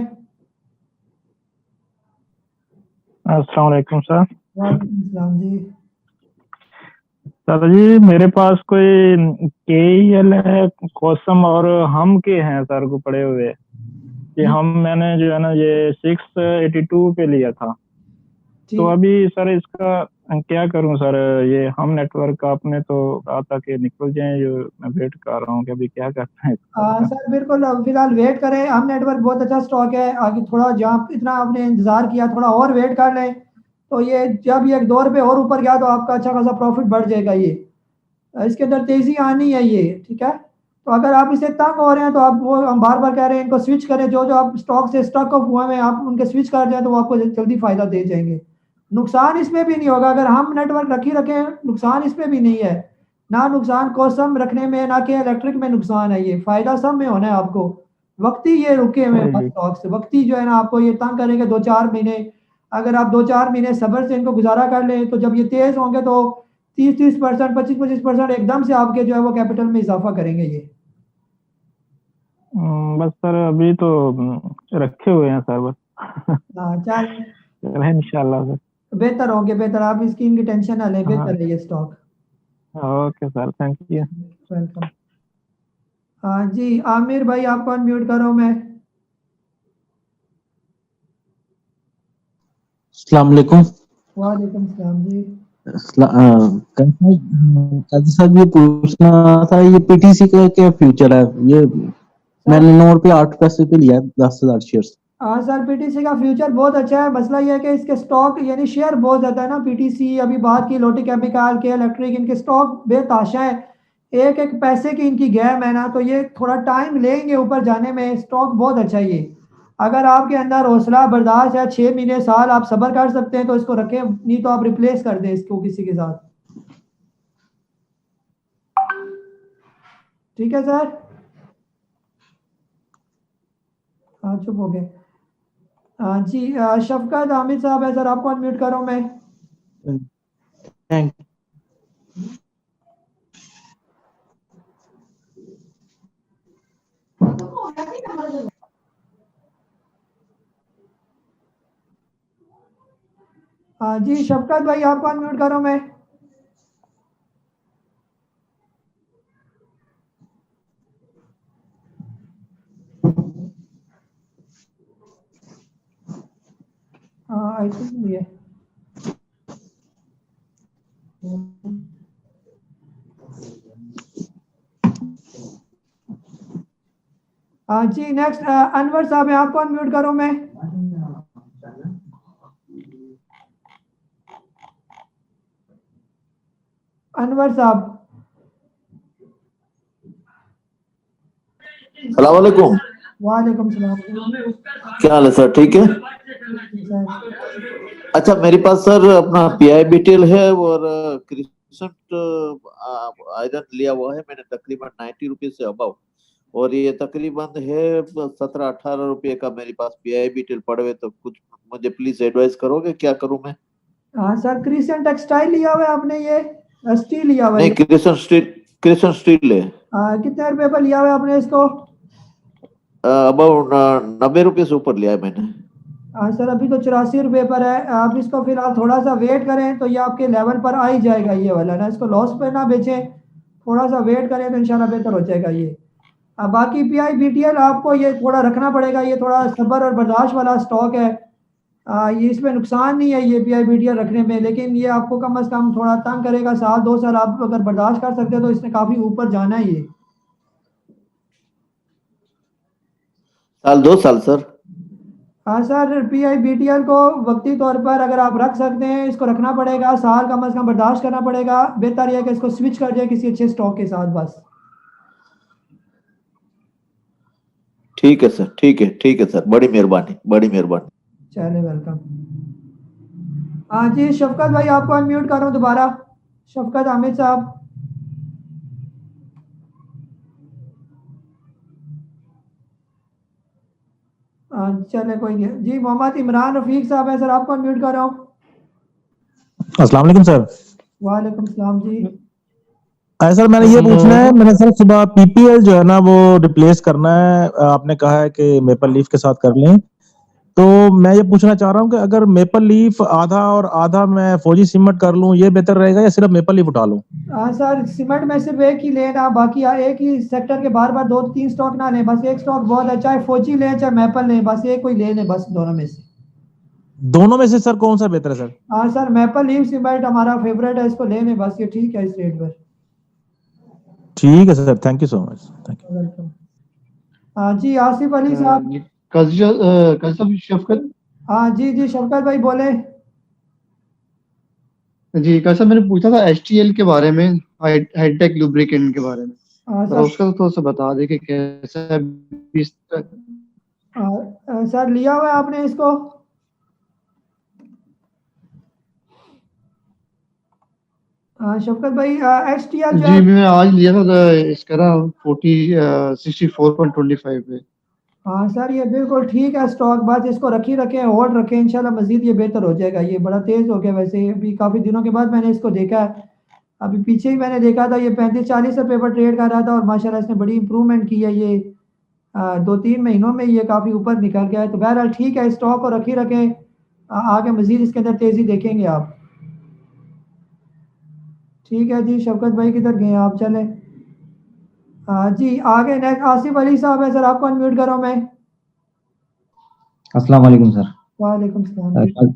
अस्सलाम वालेकुम सर। वालेकुम सलाम जी। सर जी मेरे पास कोई KEL है, कॉसम और हम के हैं सर को पड़े हुए कि हम मैंने जो है ना ये 682 पे लिया था, तो अभी सर इसका क्या करूं सर? ये हम नेटवर्क का आपने तो कहा था कि निकल जाए, जो मैं वेट कर रहा हूं कि अभी क्या करते हैं। सर बिल्कुल फिलहाल वेट करें, हम नेटवर्क बहुत अच्छा स्टॉक है, आगे थोड़ा जहाँ इतना आपने इंतजार किया थोड़ा और वेट कर लें, तो ये जब ये 2 रुपये और ऊपर गया तो आपका अच्छा खासा प्रॉफिट बढ़ जाएगा। ये इसके अंदर तेजी आनी है ये, ठीक है। तो अगर आप इसे तंग हो रहे हैं तो आप वो हम बार बार कह रहे हैं इनको स्विच करें, जो जो आप स्टॉक से स्टॉक ऑफ हुए हैं आप उनके स्विच कर जाए तो वो आपको जल्दी फायदा दे जाएंगे। नुकसान इसमें भी नहीं होगा, अगर हम नेटवर्क रखें नुकसान इसमें भी नहीं है, ना नुकसान कॉसम रखने में ना कि इलेक्ट्रिक में नुकसान है, ये फायदा सब में होना है आपको। वक्ती ये रुके हुए हैं स्टॉक से, वक्ती जो है ना आपको ये तंग करेंगे 2-4 महीने, अगर आप 2-4 महीने सब्र से इनको गुजारा कर लें तो जब ये तेज होंगे तो 30-30%, 25-25% एकदम से आपके जो है वो कैपिटल में इजाफा करेंगे ये। बस सर अभी तो रखे हुए हैं सर बस। चल इंशाल्लाह सर बेहतर होंगे, बेहतर, आप इसकी इनकी टेंशन ना लें, बेहतर है ये stock. Okay sir, thank you. Welcome. हाँ जी आमिर भाई आपको अनम्यूट करो मैं। अस्सलाम वालेकुम। वालेकुम सलाम जी। काजी साहब ये पूछना था, ये PTC का क्या फ्यूचर है? ये मैंने 9 रुपये 8 पैसे पे लिया 10,000 शेयर्स। हाँ सर PTC का फ्यूचर बहुत अच्छा है, मसला ये है कि इसके स्टॉक यानी शेयर बहुत ज़्यादा है ना। PTC अभी बात की, लोटी केमिकल के, इलेक्ट्रिक, इनके स्टॉक बेताशा है, एक एक पैसे की इनकी गैम है ना, तो ये थोड़ा टाइम लेंगे ऊपर जाने में। स्टॉक बहुत अच्छा है ये, अगर आपके अंदर हौसला बर्दाश्त है, 6 महीने साल आप सब्र कर सकते हैं तो इसको रखें, नहीं तो आप रिप्लेस कर दें इसको किसी के साथ। ठीक है सर। हाँ चुप हो गए। जी शफकत आमिर साहब है सर, आपको अनम्यूट करो मैं। थैंक जी शफकत भाई आपको अनम्यूट करो मैं। आई थिंक ये जी नेक्स्ट अनवर साहब है, आपको अनम्यूट करो मैं। अनवर साहब। अस्सलाम वालेकुम। वालेकुम सलाम। क्या हाल है सर, ठीक है? अच्छा मेरे पास सर अपना PIBTL है और आयरन लिया हुआ है मैंने तकरीबन 90 रुपीज से अबव, और ये तकरीबन है 17-18 रुपए का मेरे पास PIBTL पड़े हुए, तो कुछ मुझे प्लीज एडवाइस करोगे, क्या करूं मैं? हाँ सर, क्रिस्चियन टेक्सटाइल लिया हुआ है आपने, ये स्टील लिया हुआ है? नहीं, क्रिस्चियन स्टील है। कितने रुपए पर लिया हुआ है आपने इसको? अबाउट 90 रुपये से ऊपर लिया है मैंने। हाँ सर, अभी तो 84 रुपए पर है। आप इसको फिलहाल थोड़ा सा वेट करें तो ये आपके लेवल पर आ ही जाएगा ये वाला ना, इसको लॉस पे ना बेचें, थोड़ा सा वेट करें तो इंशाल्लाह बेहतर हो जाएगा ये। अब बाकी PIBTL आपको ये थोड़ा रखना पड़ेगा, ये थोड़ा सब्र और बर्दाश्त वाला स्टॉक है। ये इसमें नुकसान नहीं है ये PIBTL रखने में, लेकिन ये आपको कम से कम थोड़ा तंग करेगा। 1-2 साल आप अगर बर्दाश्त कर सकते हो तो इसने काफ़ी ऊपर जाना है ये। 2 साल सर? हाँ सर, PIBTL को वक्ती तौर पर अगर आप रख सकते हैं, इसको रखना पड़ेगा, साल कम से कम बर्दाश्त करना पड़ेगा। बेहतर यह है कि इसको स्विच कर जाए किसी अच्छे स्टॉक के साथ बस। ठीक है सर, ठीक है सर, बड़ी मेहरबानी, बड़ी मेहरबानी। चले, वेलकम। हाँ जी, शफकत भाई आपको अनम्यूट कर रहा हूँ दोबारा। शफकत हामिद साहब। चले, कोई नहीं जी। मोहम्मद इमरान रफीक साहब है सर, आपको अनम्यूट कर रहा हूँ। अस्सलाम वालेकुम सर। वालेकुम सलाम जी। सर मैंने ये पूछना है, मैंने सर सुबह PPL जो है ना वो रिप्लेस करना है, आपने कहा है कि मेपल लीफ के साथ कर लें, तो मैं ये पूछना चाह रहा हूँ कि अगर मेपल लीफ आधा और आधा मैं फौजी सीमेंट कर लूँ, ये बेहतर रहेगा या सिर्फ मेपल लीफ उठा लूँ? हाँ सर, सीमेंट में सिर्फ एक ही लेना, बाकी एक ही सेक्टर के बार बार 2-3 स्टॉक ना लें, बस एक स्टॉक बहुत है, चाहे फौजी लें चाहे मेपल लें, बस एक कोई ले लें बस दोनों में से। दोनों में से सर कौन सा बेहतर है सर? हाँ सर, मेपल लीफ सीमेंट हमारा फेवरेट है, इसको ले लें बस, ये ठीक है इस रेट पर। ठीक है sir, thank you so much, thank you. Welcome. हाँ जी, आसिफ अली साहब। शफकत। हाँ जी शफकत भाई बोले जी। कैसा मैंने पूछा था HTL के बारे में, हाईटेक लुब्रिकेंट के बारे में, तो उसका थोड़ा सा बता दे कि कैसा है। सर लिया हुआ है आपने इसको? शफकत भाई HTL जी मैं आज लिया था इसका ना 64.25 पे। हाँ सर, ये बिल्कुल ठीक है स्टॉक, बस इसको रखें, होल्ड रखें, इंशाल्लाह मजीद ये बेहतर हो जाएगा। ये बड़ा तेज हो गया वैसे, अभी काफ़ी दिनों के बाद मैंने इसको देखा है। अभी पीछे ही मैंने देखा था ये 35-40 रुपये पर ट्रेड कर रहा था, और माशाल्लाह इसने बड़ी इंप्रूवमेंट की है। ये 2-3 महीनों में ये काफ़ी ऊपर निकल गया है। तो बहरहाल ठीक है, स्टॉक को रखें, आगे मजीद इसके अंदर तेज़ी देखेंगे आप। ठीक है जी। शफकत भाई किधर गए आप? चले जी, आगे नेक्स्ट आसिफ अली साहब है सर, आपको अनम्यूट कर रहा हूं मैं। अस्सलाम वालेकुम सर। वालेकुम सलाम।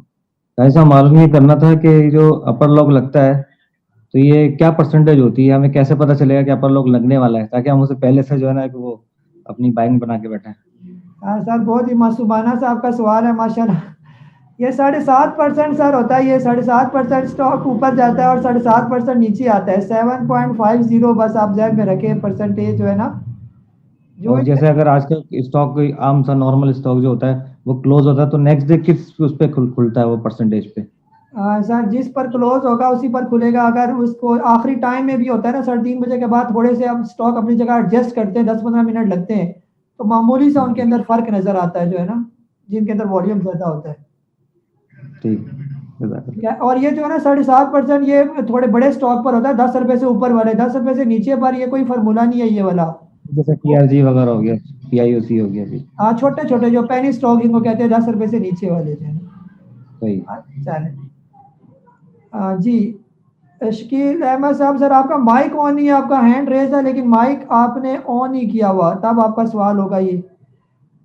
ऐसा मालूम ये करना था कि जो अपर लॉक लगता है तो ये क्या परसेंटेज होती है, हमें कैसे पता चलेगा कि अपर लॉक लगने वाला है, ताकि हम उसे पहले से जो है ना कि वो अपनी बाइंग बना के बैठे। हाँ सर, बहुत ही मासूमाना सा आपका सवाल है माशाल्लाह। ये 7.5% सर होता है, ये 7.5% स्टॉक ऊपर जाता है और 7.5% नीचे आता है। 7.50 बस आप ज़हन में रखें परसेंटेज जो है ना। जो जैसे अगर आज का स्टॉक कोई आम सा नॉर्मल स्टॉक जो होता है वो क्लोज होता है तो नेक्स्ट डे किस उस पे खुलता है वो परसेंटेज पे? सर जिस पर क्लोज होगा उसी पर खुलेगा। अगर उसको आखिरी टाइम में भी होता है ना सर, 3 बजे के बाद थोड़े से हम स्टॉक अपनी जगह एडजस्ट करते हैं, 10-15 मिनट लगते हैं, तो मामूली सा उनके अंदर फर्क नजर आता है जो है ना, जिनके अंदर वॉल्यूम ज्यादा होता है। ठीक। और ये जो है ना 7.5% ये थोड़े बड़े स्टॉक पर होता है, 10 रुपए से ऊपर वाले, 10 रुपए से नीचे पर ये कोई फार्मूला नहीं है ये वाला। जैसे TRG वगैरह हो गया, PIOC हो गया जी। हाँ, छोटे छोटे जो पेनी स्टॉक इनको कहते हैं, 10 रुपए से नीचे वाले जो है। सही। चले जी। शकील अहमद साहब सर, आपका माइक ऑन नहीं है, आपका हैंड रेज है लेकिन माइक आपने ऑन नहीं किया हुआ, तब आपका सवाल होगा। ये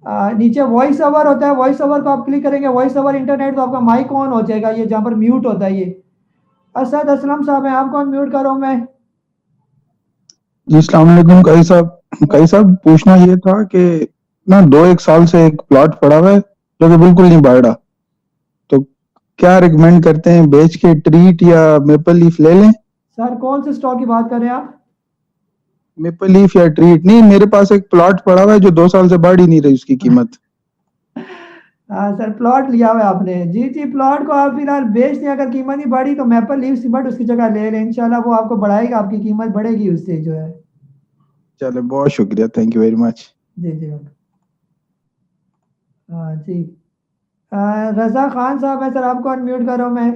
नीचे वॉइस ओवर होता है, वॉइस ओवर को आप क्लिक करेंगे, वॉइस ओवर इंटरनेट, तो आपका माइक ऑन हो जाएगा, ये जहाँ पर म्यूट होता है। ये असद असलम साहब है, आपको अनम्यूट करो मैं। जी अस्सलाम वालेकुम कई साहब पूछना ये था कि ना 2-1 साल से एक प्लॉट पड़ा हुआ है जो कि बिल्कुल नहीं बढ़ रहा, तो क्या रिकमेंड करते हैं, बेच के ट्रीट या मेपल लीफ ले लें? सर कौन से स्टॉक की बात कर रहे हैं आप? मेपल लीफ या ट्रीट? नहीं, मेरे पास एक प्लॉट पड़ा हुआ है जो 2 साल से बढ़ ही नहीं रही उसकी कीमत। हाँ सर, प्लॉट लिया हुआ है आपने। जी जी, प्लॉट को आप फिलहाल बेच दें, अगर कीमत नहीं बढ़ी तो मैपल लीफ सीमेंट उसकी जगह ले लें, इंशाल्लाह वो आपको बढ़ाएगा, आपकी कीमत बढ़ेगी उससे जो है। चलो बहुत शुक्रिया, थैंक यू वेरी मच। जी जी हाँ जी। रजा खान साहब है सर, आपको अनम्यूट कर रहा हूँ मैं।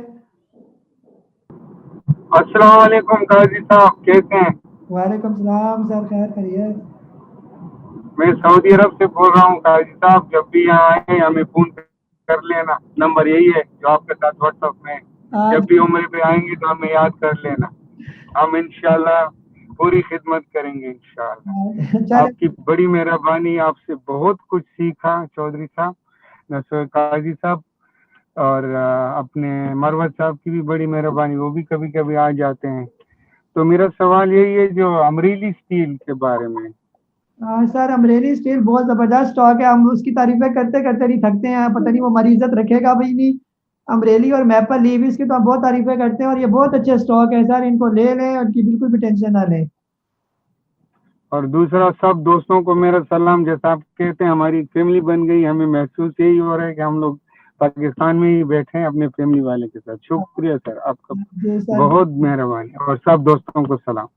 अस्सलाम वालेकुम काजी साहब, कैसे हैं? वालेकुम सलाम सर, खैर खैरियत। मैं सऊदी अरब से बोल रहा हूँ काजी साहब, जब भी यहाँ आए हमें फोन कर लेना, नंबर यही है जो आपके साथ व्हाट्सएप में है। जब भी उम्र पे आएंगे तो हमें याद कर लेना, हम इंशाल्लाह पूरी खिदमत करेंगे इंशाल्लाह। आपकी बड़ी मेहरबानी, आपसे बहुत कुछ सीखा चौधरी साहब, नसर काजी साहब, और अपने मरवत साहब की भी बड़ी मेहरबानी, वो भी कभी कभी आ जाते हैं। तो मेरा सवाल यही है जो अमरीली स्टील के बारे में। हाँ सर, अमरेली स्टील बहुत ज़बरदस्त स्टॉक है, हम उसकी तारीफें करते करते नहीं थकते हैं, पता नहीं वो हमारी इज्जत रखेगा भी नहीं। अमरेली और मैपल लीव इसकी तो हम बहुत तारीफें करते हैं और ये बहुत अच्छे स्टॉक है सर, इनको ले लें, उनकी बिल्कुल भी टेंशन ना लें। और दूसरा, सब दोस्तों को मेरा सलाम, जैसा आप कहते हैं हमारी फैमिली बन गई, हमें महसूस यही हो रहा है कि हम लोग पाकिस्तान में ही बैठे हैं अपने फैमिली वाले के साथ। शुक्रिया सर, आपका बहुत मेहरबानी, और सब दोस्तों को सलाम।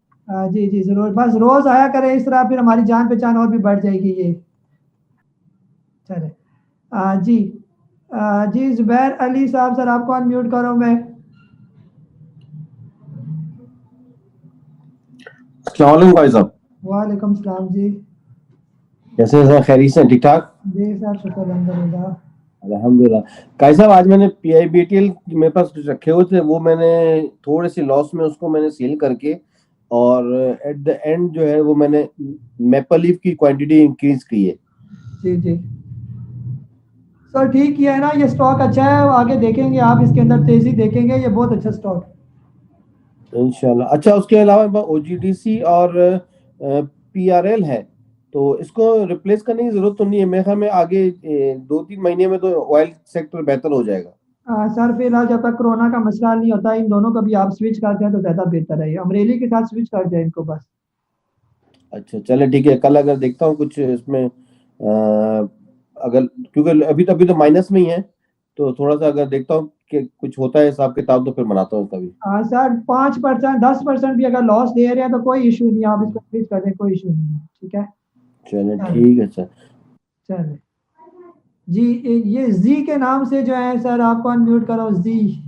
जी जी जरूर, बस रोज आया करें इस तरह, फिर हमारी जान पहचान और भी बढ़ जाएगी ये। चले जी जी जुबैर अली साहब सर, आपको अनम्यूट करो मैं। अस्सलाम वालेकुम भाई साहब। वालेकुम सलाम जी। कैसे हैं सर, खैरियत से, ठीक ठाक? जी सर, शुक्र अल्हम्दुलिल्लाह। अल्हम्दुलिल्लाह। काई साहब, आज मैंने PIBTL मेरे पास कुछ रखे हुए थे, वो मैंने थोड़े से लॉस में उसको मैंने सेल करके, और एट द एंड जो है वो मैंने मैपल लीफ की क्वांटिटी इंक्रीज की है। जी जी सर, ठीक किया है ना, ये स्टॉक अच्छा है, आगे देखेंगे आप इसके अंदर तेजी देखेंगे, ये बहुत अच्छा स्टॉक है इंशाल्लाह। अच्छा, उसके अलावा OGDC और PRL है, तो इसको रिप्लेस करने की जरूरत तो नहीं है मेरे ख्याल में, आगे 2-3 महीने में तो ऑयल सेक्टर बेहतर हो जाएगा। सर फिलहाल जब तक कोरोना का मसला नहीं होता, इन दोनों का भी आप स्विच कर जाए तो ज़्यादा बेहतर है, अमरेली के साथ स्विच कर जाए इनको बस। अच्छा चले ठीक है, कल अगर देखता हूँ कुछ इसमें अगर, क्योंकि अभी तो माइनस में ही है, तो थोड़ा सा अगर देखता हूँ कि कुछ होता है हिसाब किताब तो फिर बनाता हूँ उसका भी। हाँ सर, 5% 10% भी अगर लॉस दे रहे हैं तो कोई इशू नहीं है, आप इसको स्विच कर दें, कोई इशू नहीं है। ठीक है, चले ठीक है सर। चले जी, ये जी के नाम से जो है सर, आपको अनम्यूट करो जी।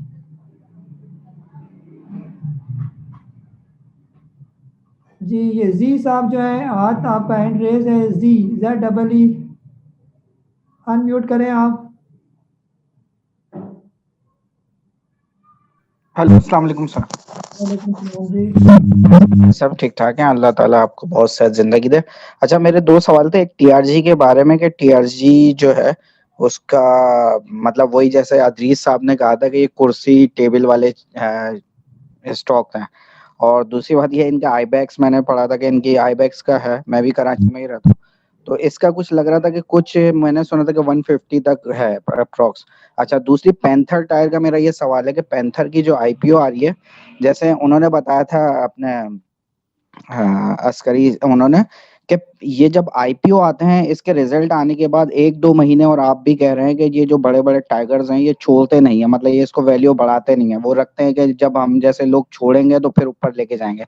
जी ये जी साहब जो है, हाथ आपका हैंड रेज है, जी ZEE, अनम्यूट करें आप। हेलो, अस्सलाम वालेकुम सर। सब ठीक ठाक है, अल्लाह ताला आपको बहुत सेहत जिंदगी दे। अच्छा, मेरे दो सवाल थे, एक TRG के बारे में कि TRG जो है उसका मतलब वही जैसे अदरीस साहब ने कहा था कि ये कुर्सी टेबल वाले स्टॉक हैं, और दूसरी बात ये इनका आईबैक्स मैंने पढ़ा था कि इनकी आईबैक्स का है, मैं भी कराची में ही रहता हूँ, तो इसका कुछ लग रहा था कि कुछ मैंने सुना था कि 150 तक है अप्रॉक्स। अच्छा, दूसरी पैंथर टायर का मेरा ये सवाल है कि पैंथर की जो IPO आ रही है, जैसे उन्होंने बताया था अपने अस्करी उन्होंने कि ये जब IPO आते हैं इसके रिजल्ट आने के बाद 1-2 महीने, और आप भी कह रहे हैं कि ये जो बड़े बड़े टाइगर्स हैं ये छोड़ते नहीं है, मतलब ये इसको वैल्यू बढ़ाते नहीं है, वो रखते हैं कि जब हम जैसे लोग छोड़ेंगे तो फिर ऊपर लेके जाएंगे।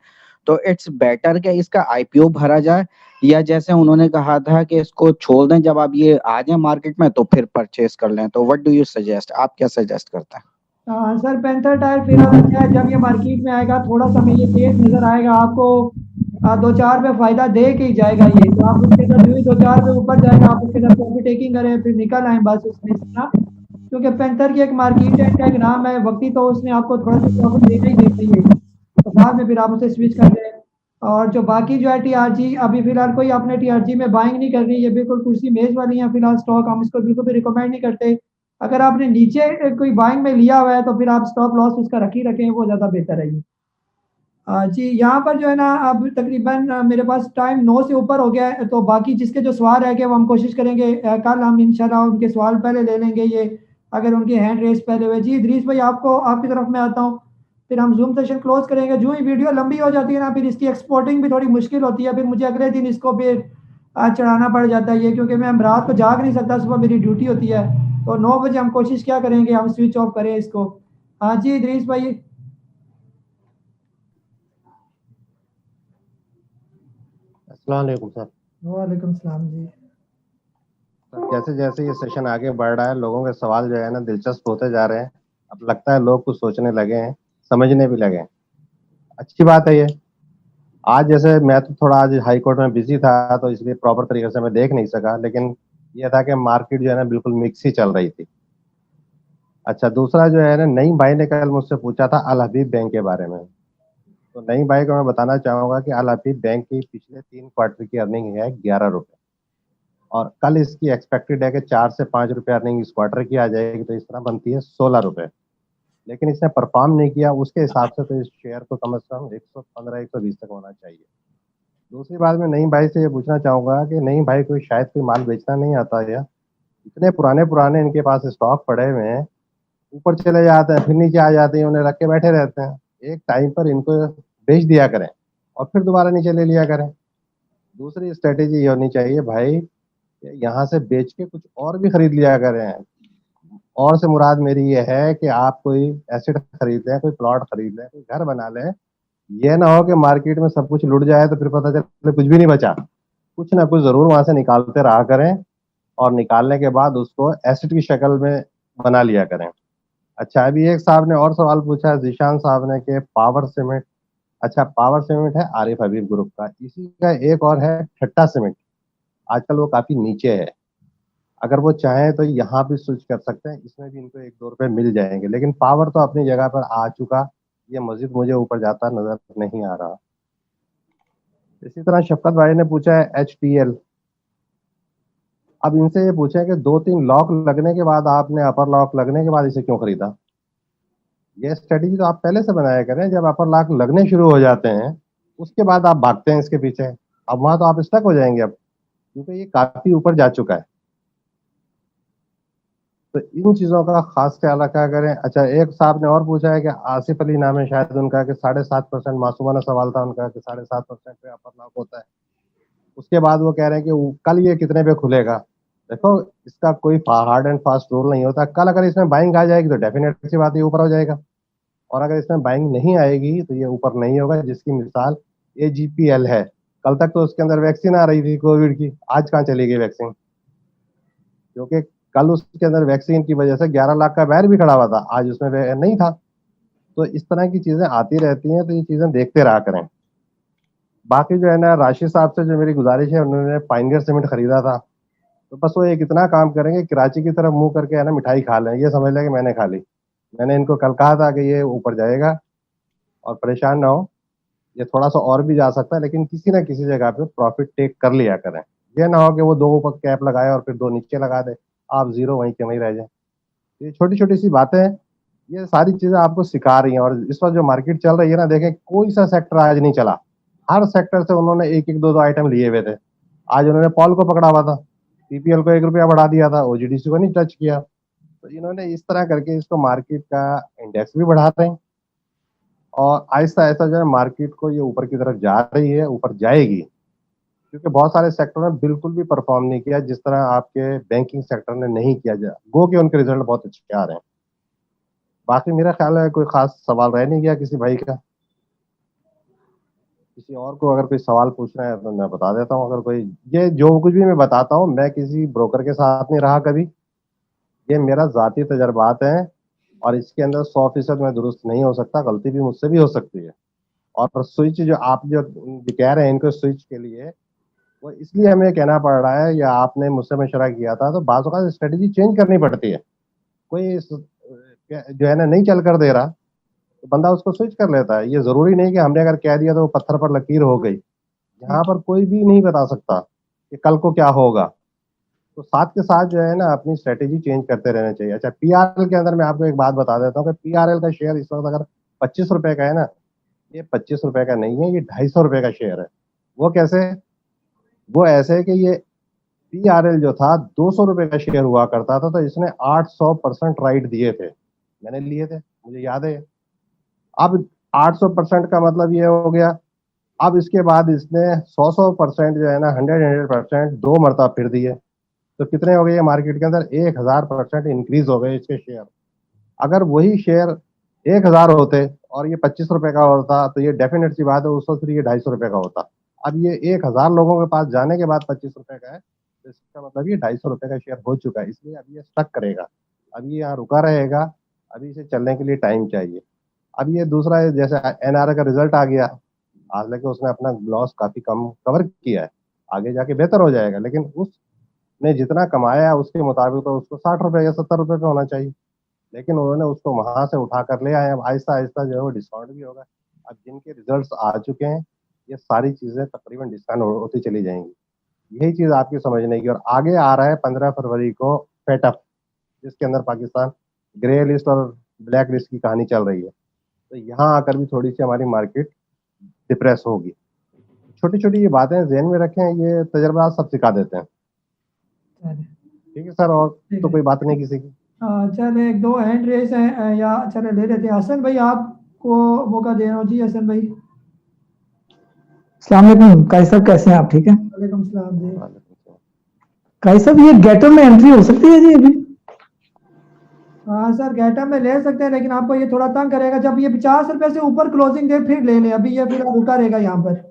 तो इट्स बेटर कि इसका IPO भरा जाए, या जैसे उन्होंने कहा था कि इसको छोड़ दें, जब आप ये आ जाए मार्केट में तो फिर परचेज कर लें। तो व्हाट डू यू सजेस्ट, आप क्या सजेस्ट करते हैं? सर पैंथर टायर फिलहाल अच्छा है, जब ये मार्केट में आएगा थोड़ा सा में ये तेज नजर आएगा आपको, 2-4 पे फायदा दे के ही जाएगा ये, तो आप उसके अंदर जो ही 2-4 पे ऊपर जाएगा आप उसके अंदर प्रॉफिट टेकिंग करें, फिर निकल आए बस उसमें से ना, क्योंकि पैंथर की एक मार्केट है, इनका एक नाम है, वक्ती तो उसने आपको थोड़ा सा प्रॉफिट देना ही देना ही है, तो बाद में फिर आप उसे स्विच कर दें। और जो बाकी जो है TRG, अभी फिलहाल कोई आपने TRG में बाइंग नहीं करनी, ये बिल्कुल कुर्सी मेज वाली है फिलहाल स्टॉक, हम इसको बिल्कुल भी रिकमेंड नहीं करते। अगर आपने नीचे कोई बाइंग में लिया हुआ है तो फिर आप स्टॉप लॉस उसका रख ही रखें, वो ज़्यादा बेहतर है ये। जी यहाँ पर जो है ना, अब तकरीबन मेरे पास टाइम 9 से ऊपर हो गया है, तो बाकी जिसके जो सवाल है कि वो हम कोशिश करेंगे कल हम इंशाल्लाह उनके सवाल पहले ले लेंगे, ये अगर उनके हैंड रेस पहले हुए। जी इदरीस भाई, आपको आपकी तरफ मैं आता हूँ, फिर हम जूम सेशन क्लोज करेंगे। जो ही वीडियो लंबी हो जाती है ना, फिर इसकी एक्सपोर्टिंग भी थोड़ी मुश्किल होती है, फिर मुझे अगले दिन इसको फिर चढ़ाना पड़ जाता है ये, क्योंकि मैं रात को जाग नहीं सकता, सुबह मेरी ड्यूटी होती है, तो 9 बजे हम कोशिश क्या करेंगे, हम स्विच ऑफ करें इसको। हाँ जी इदरीस भाई। अस्सलाम वालेकुम सर। वालेकुम सलाम जी। जैसे जैसे ये सेशन आगे बढ़ रहा है, लोगों के सवाल जो है ना दिलचस्प होते जा रहे हैं। अब लगता है लोग कुछ सोचने लगे हैं, समझने भी लगे हैं। अच्छी बात है ये। आज जैसे मैं तो थोड़ा आज हाई कोर्ट में बिजी था, तो इसलिए प्रॉपर तरीके से मैं देख नहीं सका, लेकिन ये था कि मार्केट जो है ना बिल्कुल मिक्स ही चल रही थी। अच्छा, दूसरा जो है ना, नईम भाई ने कल मुझसे पूछा था अल हबीब बैंक के बारे में। तो नईम भाई को मैं बताना चाहूंगा कि अल हबीब बैंक की पिछले 3 क्वार्टर की अर्निंग है 11 रुपए, और कल इसकी एक्सपेक्टेड है कि 4 से 5 रुपए अर्निंग इस क्वार्टर की आ जाएगी, तो इस तरह बनती है 16 रुपए। लेकिन इसने परफॉर्म नहीं किया, उसके हिसाब से तो इस शेयर को कम से कम 115-120 तक होना चाहिए। दूसरी बात मैं नईम भाई से ये पूछना चाहूंगा कि नईम भाई को शायद कोई माल बेचना नहीं आता है, या इतने पुराने पुराने इनके पास स्टॉक पड़े हुए हैं, ऊपर चले जाते हैं फिर नीचे आ जाते हैं, उन्हें रख के बैठे रहते हैं। एक टाइम पर इनको बेच दिया करें और फिर दोबारा नीचे ले लिया करें। दूसरी स्ट्रेटेजी ये होनी चाहिए भाई, यहाँ से बेच के कुछ और भी खरीद लिया करें। और से मुराद मेरी ये है कि आप कोई एसेट खरीद लें, कोई प्लॉट खरीद लें, कोई घर बना लें। ये ना हो कि मार्केट में सब कुछ लुट जाए तो फिर पता चले कुछ भी नहीं बचा। कुछ ना कुछ जरूर वहां से निकालते रहा करें, और निकालने के बाद उसको एसेट की शक्ल में बना लिया करें। अच्छा, अभी एक साहब ने और सवाल पूछा है, जीशान साहब ने, कि पावर सीमेंट। अच्छा, पावर सीमेंट है आरिफ हबीब ग्रुप का, इसी का एक और है ठट्टा सीमेंट। आजकल वो काफी नीचे है, अगर वो चाहें तो यहाँ भी स्विच कर सकते हैं, इसमें भी इनको 1-2 रुपए मिल जाएंगे। लेकिन पावर तो अपनी जगह पर आ चुका, ये मजीद मुझे ऊपर जाता नजर नहीं आ रहा। इसी तरह शफकत भाई ने पूछा है HTL। अब इनसे ये पूछा है कि 2-3 लॉक लगने के बाद आपने अपर लॉक लगने के बाद इसे क्यों खरीदा। ये स्ट्रेटेजी तो आप पहले से बनाया करें, जब अपर लॉक लगने शुरू हो जाते हैं उसके बाद आप भागते हैं इसके पीछे। अब वहां तो आप स्टक हो जाएंगे अब, क्योंकि ये काफी ऊपर जा चुका है। तो इन चीजों का खास ख्याल रखा करें। अच्छा, एक साहब ने और पूछा है कि आसिफ अली नाम है शायद उनका, कि 7.5%, मासूमाना सवाल था उनका, कि 7.5% पे अपर लॉक होता है। उसके बाद वो कह रहे हैं कि कल ये कितने पे खुलेगा। देखो, इसका कोई हार्ड एंड फास्ट रूल नहीं होता। कल अगर इसमें बाइंग आ जाएगी तो डेफिनेट सी बात है ऊपर हो जाएगा, और अगर इसमें बाइंग नहीं आएगी तो ये ऊपर नहीं होगा। जिसकी मिसाल AGPL है। कल तक तो उसके अंदर वैक्सीन आ रही थी कोविड की, आज कहाँ चली गई वैक्सीन, क्योंकि कल उसके अंदर वैक्सीन की वजह से 11 लाख का बैर भी खड़ा हुआ था, आज उसमें नहीं था। तो इस तरह की चीजें आती रहती हैं, तो ये चीजें देखते रहा करें। बाकी जो है ना, राशिद साहब से जो मेरी गुजारिश है, उन्होंने पाइनियर सीमेंट खरीदा था, तो बस वो एक इतना काम करेंगे, कराची की तरफ मुंह करके है ना मिठाई खा लें, ये समझ लें कि मैंने खा ली। मैंने इनको कल कहा था कि ये ऊपर जाएगा और परेशान ना हो, ये थोड़ा सा और भी जा सकता है, लेकिन किसी ना किसी जगह पे प्रॉफिट टेक कर लिया करें। ये ना हो कि वो 2 ऊपर कैप लगाए और फिर 2 नीचे लगा दे, आप जीरो वहीं के वहीं रह जाए। ये छोटी छोटी सी बातें हैं, ये सारी चीजें आपको सिखा रही हैं। और इस वक्त जो मार्केट चल रही है ना, देखें कोई सा सेक्टर आज नहीं चला, हर सेक्टर से उन्होंने 1-1, 2-2 आइटम लिए हुए थे। आज उन्होंने पॉल को पकड़ा हुआ था, PPL को 1 रुपया बढ़ा दिया था, OGDC को नहीं टच किया। तो इन्होंने इस तरह करके इसको मार्केट का इंडेक्स भी बढ़ा रहे हैं, और आहिस्ता आहिस्ता जो है मार्केट को ये ऊपर की तरफ जा रही है, ऊपर जाएगी। क्योंकि बहुत सारे सेक्टर ने बिल्कुल भी परफॉर्म नहीं किया, जिस तरह आपके बैंकिंग सेक्टर ने नहीं किया जा, गो के उनके रिजल्ट बहुत अच्छे आ रहे हैं। बाकी मेरा ख्याल है कोई खास सवाल रह नहीं गया किसी भाई का। किसी और को अगर कोई सवाल पूछना है तो मैं बता देता हूँ। अगर कोई, ये जो कुछ भी मैं बताता हूँ, मैं किसी ब्रोकर के साथ नहीं रहा कभी, ये मेरा जाती तजर्बात है, और इसके अंदर 100% मैं दुरुस्त नहीं हो सकता, गलती भी मुझसे भी हो सकती है। और स्विच जो आप जो कह रहे हैं इनको स्विच के लिए, वो इसलिए हमें कहना पड़ रहा है, या आपने मुझसे मशवरा किया था, तो बाज़ औक़ात स्ट्रेटेजी चेंज करनी पड़ती है। कोई जो है ना नहीं चल कर दे रहा, तो बंदा उसको स्विच कर लेता है। ये जरूरी नहीं कि हमने अगर कह दिया तो वो पत्थर पर लकीर हो गई। यहाँ पर कोई भी नहीं बता सकता कि कल को क्या होगा, तो साथ के साथ जो है ना अपनी स्ट्रेटेजी चेंज करते रहना चाहिए। अच्छा, PRL के अंदर मैं आपको एक बात बता देता हूँ कि PRL का शेयर इस वक्त अगर 25 रुपए का है ना, ये 25 रुपए का नहीं है, ये 250 रुपए का शेयर है। वो कैसे? वो ऐसे है कि ये PRL जो था 200 रुपए का शेयर हुआ करता था, तो इसने 800% राइट दिए थे, मैंने लिए थे, मुझे याद है। अब 800% का मतलब ये हो गया, अब इसके बाद इसने 100% जो है ना 100% 2 मरतबा फिर दिए। तो कितने हो गए ये मार्केट के अंदर? 1000% इंक्रीज हो गए इसके शेयर। अगर वही शेयर 1000 होते और ये 25 रुपए का होता तो ये डेफिनेट सी बात है उस वक्त फिर ये 250 रुपए का होता। अब ये 1000 लोगों के पास जाने के बाद 25 रुपए का है, तो इसका मतलब ये 250 रुपए का शेयर हो चुका है, इसलिए अब ये स्टक करेगा, अब ये यहाँ रुका रहेगा, अभी इसे चलने के लिए टाइम चाहिए। अब ये दूसरा है, जैसे एनआरए का रिजल्ट आ गया, आज लगे उसने अपना लॉस काफी कम कवर किया है, आगे जाके बेहतर हो जाएगा, लेकिन उसने जितना कमाया है उसके मुताबिक तो उसको 60 रुपए या 70 रुपए पे होना चाहिए, लेकिन उन्होंने उसको वहां से उठा कर ले आए। अब आहिस्ता आहिस्ता जो है वो डिस्काउंट भी होगा। अब जिनके रिजल्ट्स आ चुके हैं ये सारी चीजें तकरीबन डिस्काउंट होती चली जाएंगी, यही चीज आपकी समझने की। और आगे आ रहा है 15 फरवरी को फेटअप, जिसके अंदर पाकिस्तान ग्रे लिस्ट और ब्लैक लिस्ट की कहानी चल रही है, तो यहाँ आकर भी थोड़ी सी हमारी मार्केट डिप्रेस होगी। छोटी छोटी ये बातें ध्यान में रखें, ये तजर्बा सब सिखा देते हैं। ठीक है सर, और तो कोई बात नहीं किसी की। चले एक दो हैंड रेस है या चले ले लेते हैं। हसन भाई आपको मौका दे रहा हूँ। जी हसन भाई। अस्सलाम वालेकुम काई साहब, कैसे हैं आप? ठीक है, वालेकुम सलाम जी। काई साहब ये गेटअप में एंट्री हो सकती है जी अभी? हाँ सर गेटअप में ले सकते हैं, लेकिन आपको ये थोड़ा तंग करेगा। जब ये 50 रुपए से ऊपर क्लोजिंग दे फिर ले लें, अभी ये फिर रुका रहेगा यहाँ पर।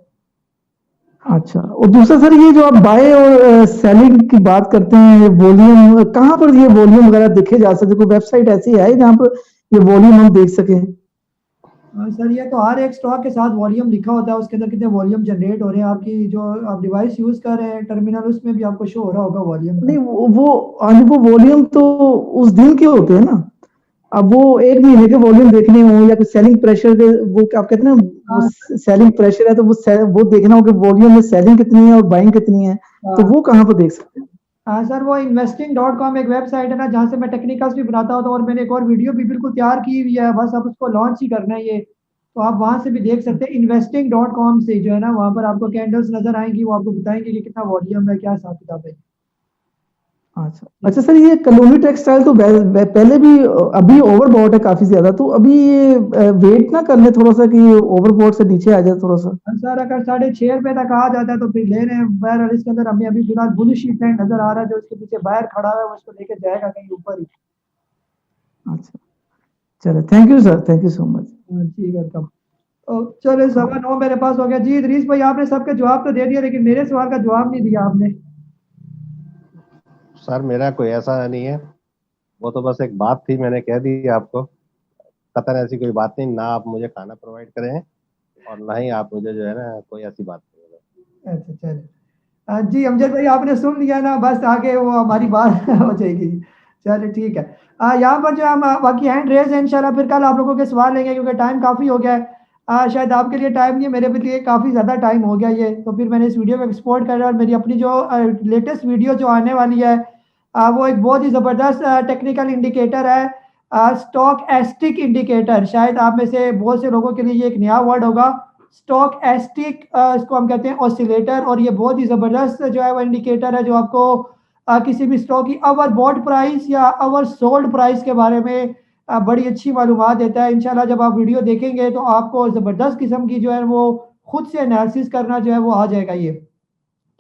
अच्छा, और दूसरा सर ये जो आप बाय और सेलिंग की बात करते हैं, ये वॉल्यूम कहाँ पर ये वॉल्यूम वगैरह देखे जा सकते? कोई वेबसाइट ऐसी है जहाँ पर ये वॉल्यूम हम देख सकें? सर ये तो हर एक स्टॉक के साथ वॉल्यूम लिखा होता है, उसके अंदर कितने वॉल्यूम जनरेट हो रहे हैं। आपकी जो आप डिवाइस यूज कर रहे हैं टर्मिनल, उसमें भी आपको शो हो रहा होगा वॉल्यूम। नहीं वो वॉल्यूम तो उस दिन के होते हैं ना, अब वो एक महीने के वॉल्यूम देखने हो या कुछ सेलिंग प्रेशर के, वो आप कहते हैं ना सेलिंग प्रेशर है, तो वो देखना हो कि वॉल्यूम में सेलिंग कितनी है और बाइंग कितनी है, तो वो कहाँ पर देख सकते हैं? हाँ सर, वो investing.com एक वेबसाइट है ना, जहाँ से मैं टेक्निकल्स भी बनाता हूँ, और मैंने एक और वीडियो भी बिल्कुल तैयार की हुई है, बस अब उसको लॉन्च ही करना है ये, तो आप वहाँ से भी देख सकते हैं। investing.com से जो है ना, वहाँ पर आपको कैंडल्स नजर आएंगी, वो आपको बताएंगे कि कितना वॉल्यूम है, क्या हिसाब किताब है। अच्छा सर, ये कलोनी टेक्सटाइल तो पहले भी अभी ओवरबॉट है काफी ज्यादा, तो अभी ये वेट ना कर ले थोड़ा सा कि ओवरबॉट से नीचे आ जाए थोड़ा सा? सर अगर 6.5 रुपए तक आ जाता है तो फिर ले रहे हैं। बहरहाल इसके अंदर हमें अभी फिलहाल बुलिश ट्रेंड नजर आ रहा है, जो इसके पीछे बाहर खड़ा है वो इसको लेके जाएगा कहीं ऊपर ही। अच्छा चलो, thank you sir, thank you so much. जी वेलकम। चलो 9:15 मेरे पास हो गया। जी इदरीस भाई, आपने सबके जवाब तो दे दिया, लेकिन मेरे सवाल का जवाब नहीं दिया आपने। सर मेरा कोई ऐसा नहीं है, वो तो बस एक बात थी, मैंने कह दी आपको। कतन ऐसी कोई बात नहीं, ना आप मुझे खाना प्रोवाइड करें और ना ही आप मुझे जो है ना कोई ऐसी बात करें। अच्छा चलो जी अमजद भाई, आपने सुन लिया ना, बस आगे वो हमारी बात हो जाएगी। चलो ठीक है। यहाँ पर जो हम बाकी हैंड रेज है, इंशाल्लाह फिर कल आप लोगों के सवाल लेंगे, क्योंकि टाइम काफ़ी हो गया है। शायद आपके लिए टाइम नहीं है, मेरे लिए काफ़ी ज़्यादा टाइम हो गया ये, तो फिर मैंने इस वीडियो को एक्सपोर्ट कर रहा, और मेरी अपनी जो लेटेस्ट वीडियो जो आने वाली है वो एक बहुत ही ज़बरदस्त टेक्निकल इंडिकेटर है, स्टॉक एस्टिक इंडिकेटर। शायद आप में से बहुत से लोगों के लिए ये एक नया वर्ड होगा, स्टॉक एस्टिक, इसको हम कहते हैं ऑसिलेटर। और ये बहुत ही ज़बरदस्त जो है वो इंडिकेटर है, जो आपको किसी भी स्टॉक की अवर बॉट प्राइस या अवर सोल्ड प्राइस के बारे में बड़ी अच्छी मालूमात देता है। इंशाल्लाह जब आप वीडियो देखेंगे तो आपको ज़बरदस्त किस्म की जो है वो खुद से एनालिसिस करना जो है वो आ जाएगा ये।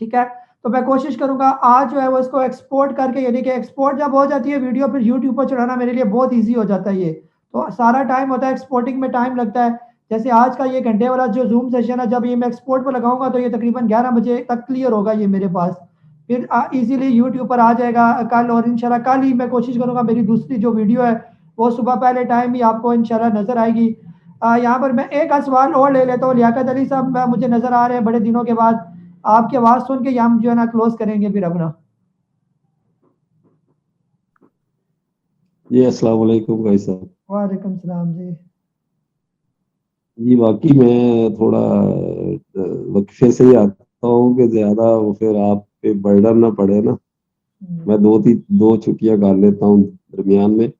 ठीक है, तो मैं कोशिश करूंगा आज जो है वो इसको एक्सपोर्ट करके, यानी कि एक्सपोर्ट जब हो जाती है वीडियो, फिर यूट्यूब पर चढ़ाना मेरे लिए बहुत ईजी हो जाता है ये। तो सारा टाइम होता है, एक्सपोर्टिंग में टाइम लगता है। जैसे आज का ये घंटे वाला जो जूम सेशन है, जब ये मैं एक्सपोर्ट पर लगाऊंगा तो ये तकरीबन 11 बजे तक क्लियर होगा ये मेरे पास, फिर इजीली यूट्यूब पर आ जाएगा कल। और इंशाल्लाह कल ही मैं कोशिश करूंगा मेरी दूसरी जो वीडियो है वो सुबह पहले टाइम ही आपको इंशाल्लाह नज़र आएगी। यहाँ पर मैं एक सवाल और ले लेता हूँ। लियाकत अली साहब मुझे नज़र आ रहे हैं बड़े दिनों के बाद, आपकी आवाज़ सुन के हम जो है ना क्लोज करेंगे फिर अपना। जी अस्सलाम वालेकुम भाई साहब। वालेकुम सलाम जी। जी वाकई मैं थोड़ा वक्फे से ही आता हूँ कि ज्यादा वो फिर आप पे बर्डन ना पड़े ना, मैं दो छुट्टियां कर लेता हूँ दरमियान में,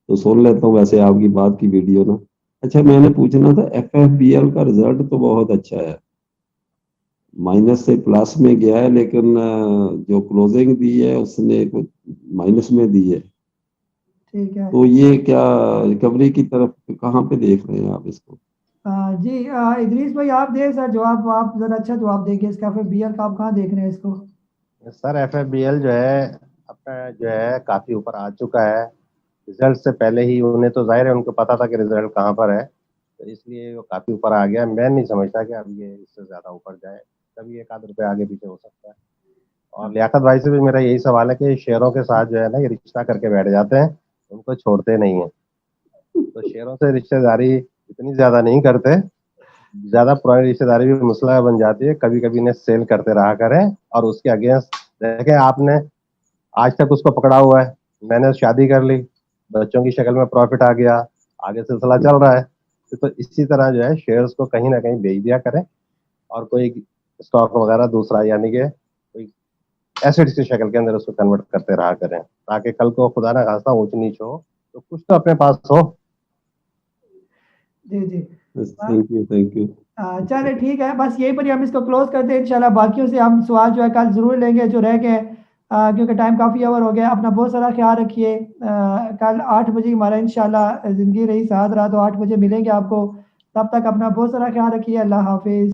तो सुन लेता हूँ वैसे आपकी बात की वीडियो ना। अच्छा मैंने पूछना था, FFBL का रिजल्ट तो बहुत अच्छा है, माइनस से प्लस में गया है, लेकिन जो क्लोजिंग दी है उसने कुछ माइनस में दी है। ठीक है, तो ये क्या रिकवरी की तरफ कहाँ पे देख रहे हैं आप इसको? जी इदरीस भाई आप दे सर जवाब, आप जरा अच्छा जवाब देंगे इसका। फिर BL का आप कहाँ देख रहे हैं इसको? सर FFBL जो है अपना जो है काफी ऊपर आ चुका है। रिजल्ट से पहले ही उन्हें तो जाहिर है उनको पता था कि रिजल्ट कहाँ पर है, तो इसलिए वो काफी ऊपर आ गया। मैं नहीं समझता कि अब ये इससे ज्यादा ऊपर जाए, कभी एक आध रुपये आगे पीछे हो सकता है। और लियाकत भाई से भी मेरा यही सवाल है कि शेयरों के साथ जो है ना ये रिश्ता करके बैठ जाते हैं, उनको छोड़ते नहीं है। तो शेयरों से रिश्तेदारी इतनी ज्यादा नहीं करते, ज्यादा पुरानी रिश्तेदारी भी मसला बन जाती है। कभी कभी इन्हें सेल करते रहा करें और उसके अगेंस्ट देखें। आपने आज तक उसको पकड़ा हुआ है, मैंने शादी कर ली, बच्चों की शक्ल में प्रॉफिट आ गया, आगे सिलसिला चल रहा है। तो इसी तरह जो है शेयर्स को कहीं ना कहीं बेच दिया करें और कोई स्टॉक वगैरह दूसरा यानी कि कोई एसेट्स की शक्ल के अंदर उसको कन्वर्ट करते रहा करें, ताकि कल को खुदा ना खास्ता ऊंच नीच हो तो कुछ तो अपने पास हो। जी थैंक यू। चले ठीक है, बस यहीं पर ही हम इसको क्लोज करते हैं। इंशाल्लाह बाकियों से हम सवाल जो है कल जरूर लेंगे जो रह गए, क्योंकि टाइम काफ़ी ओवर हो गया। अपना बहुत सारा ख्याल रखिए। कल 8 बजे हमारा इंशाल्लाह ज़िंदगी रही साथ रहा तो 8 बजे मिलेंगे आपको। तब तक अपना बहुत सारा ख्याल रखिए। अल्लाह हाफिज़।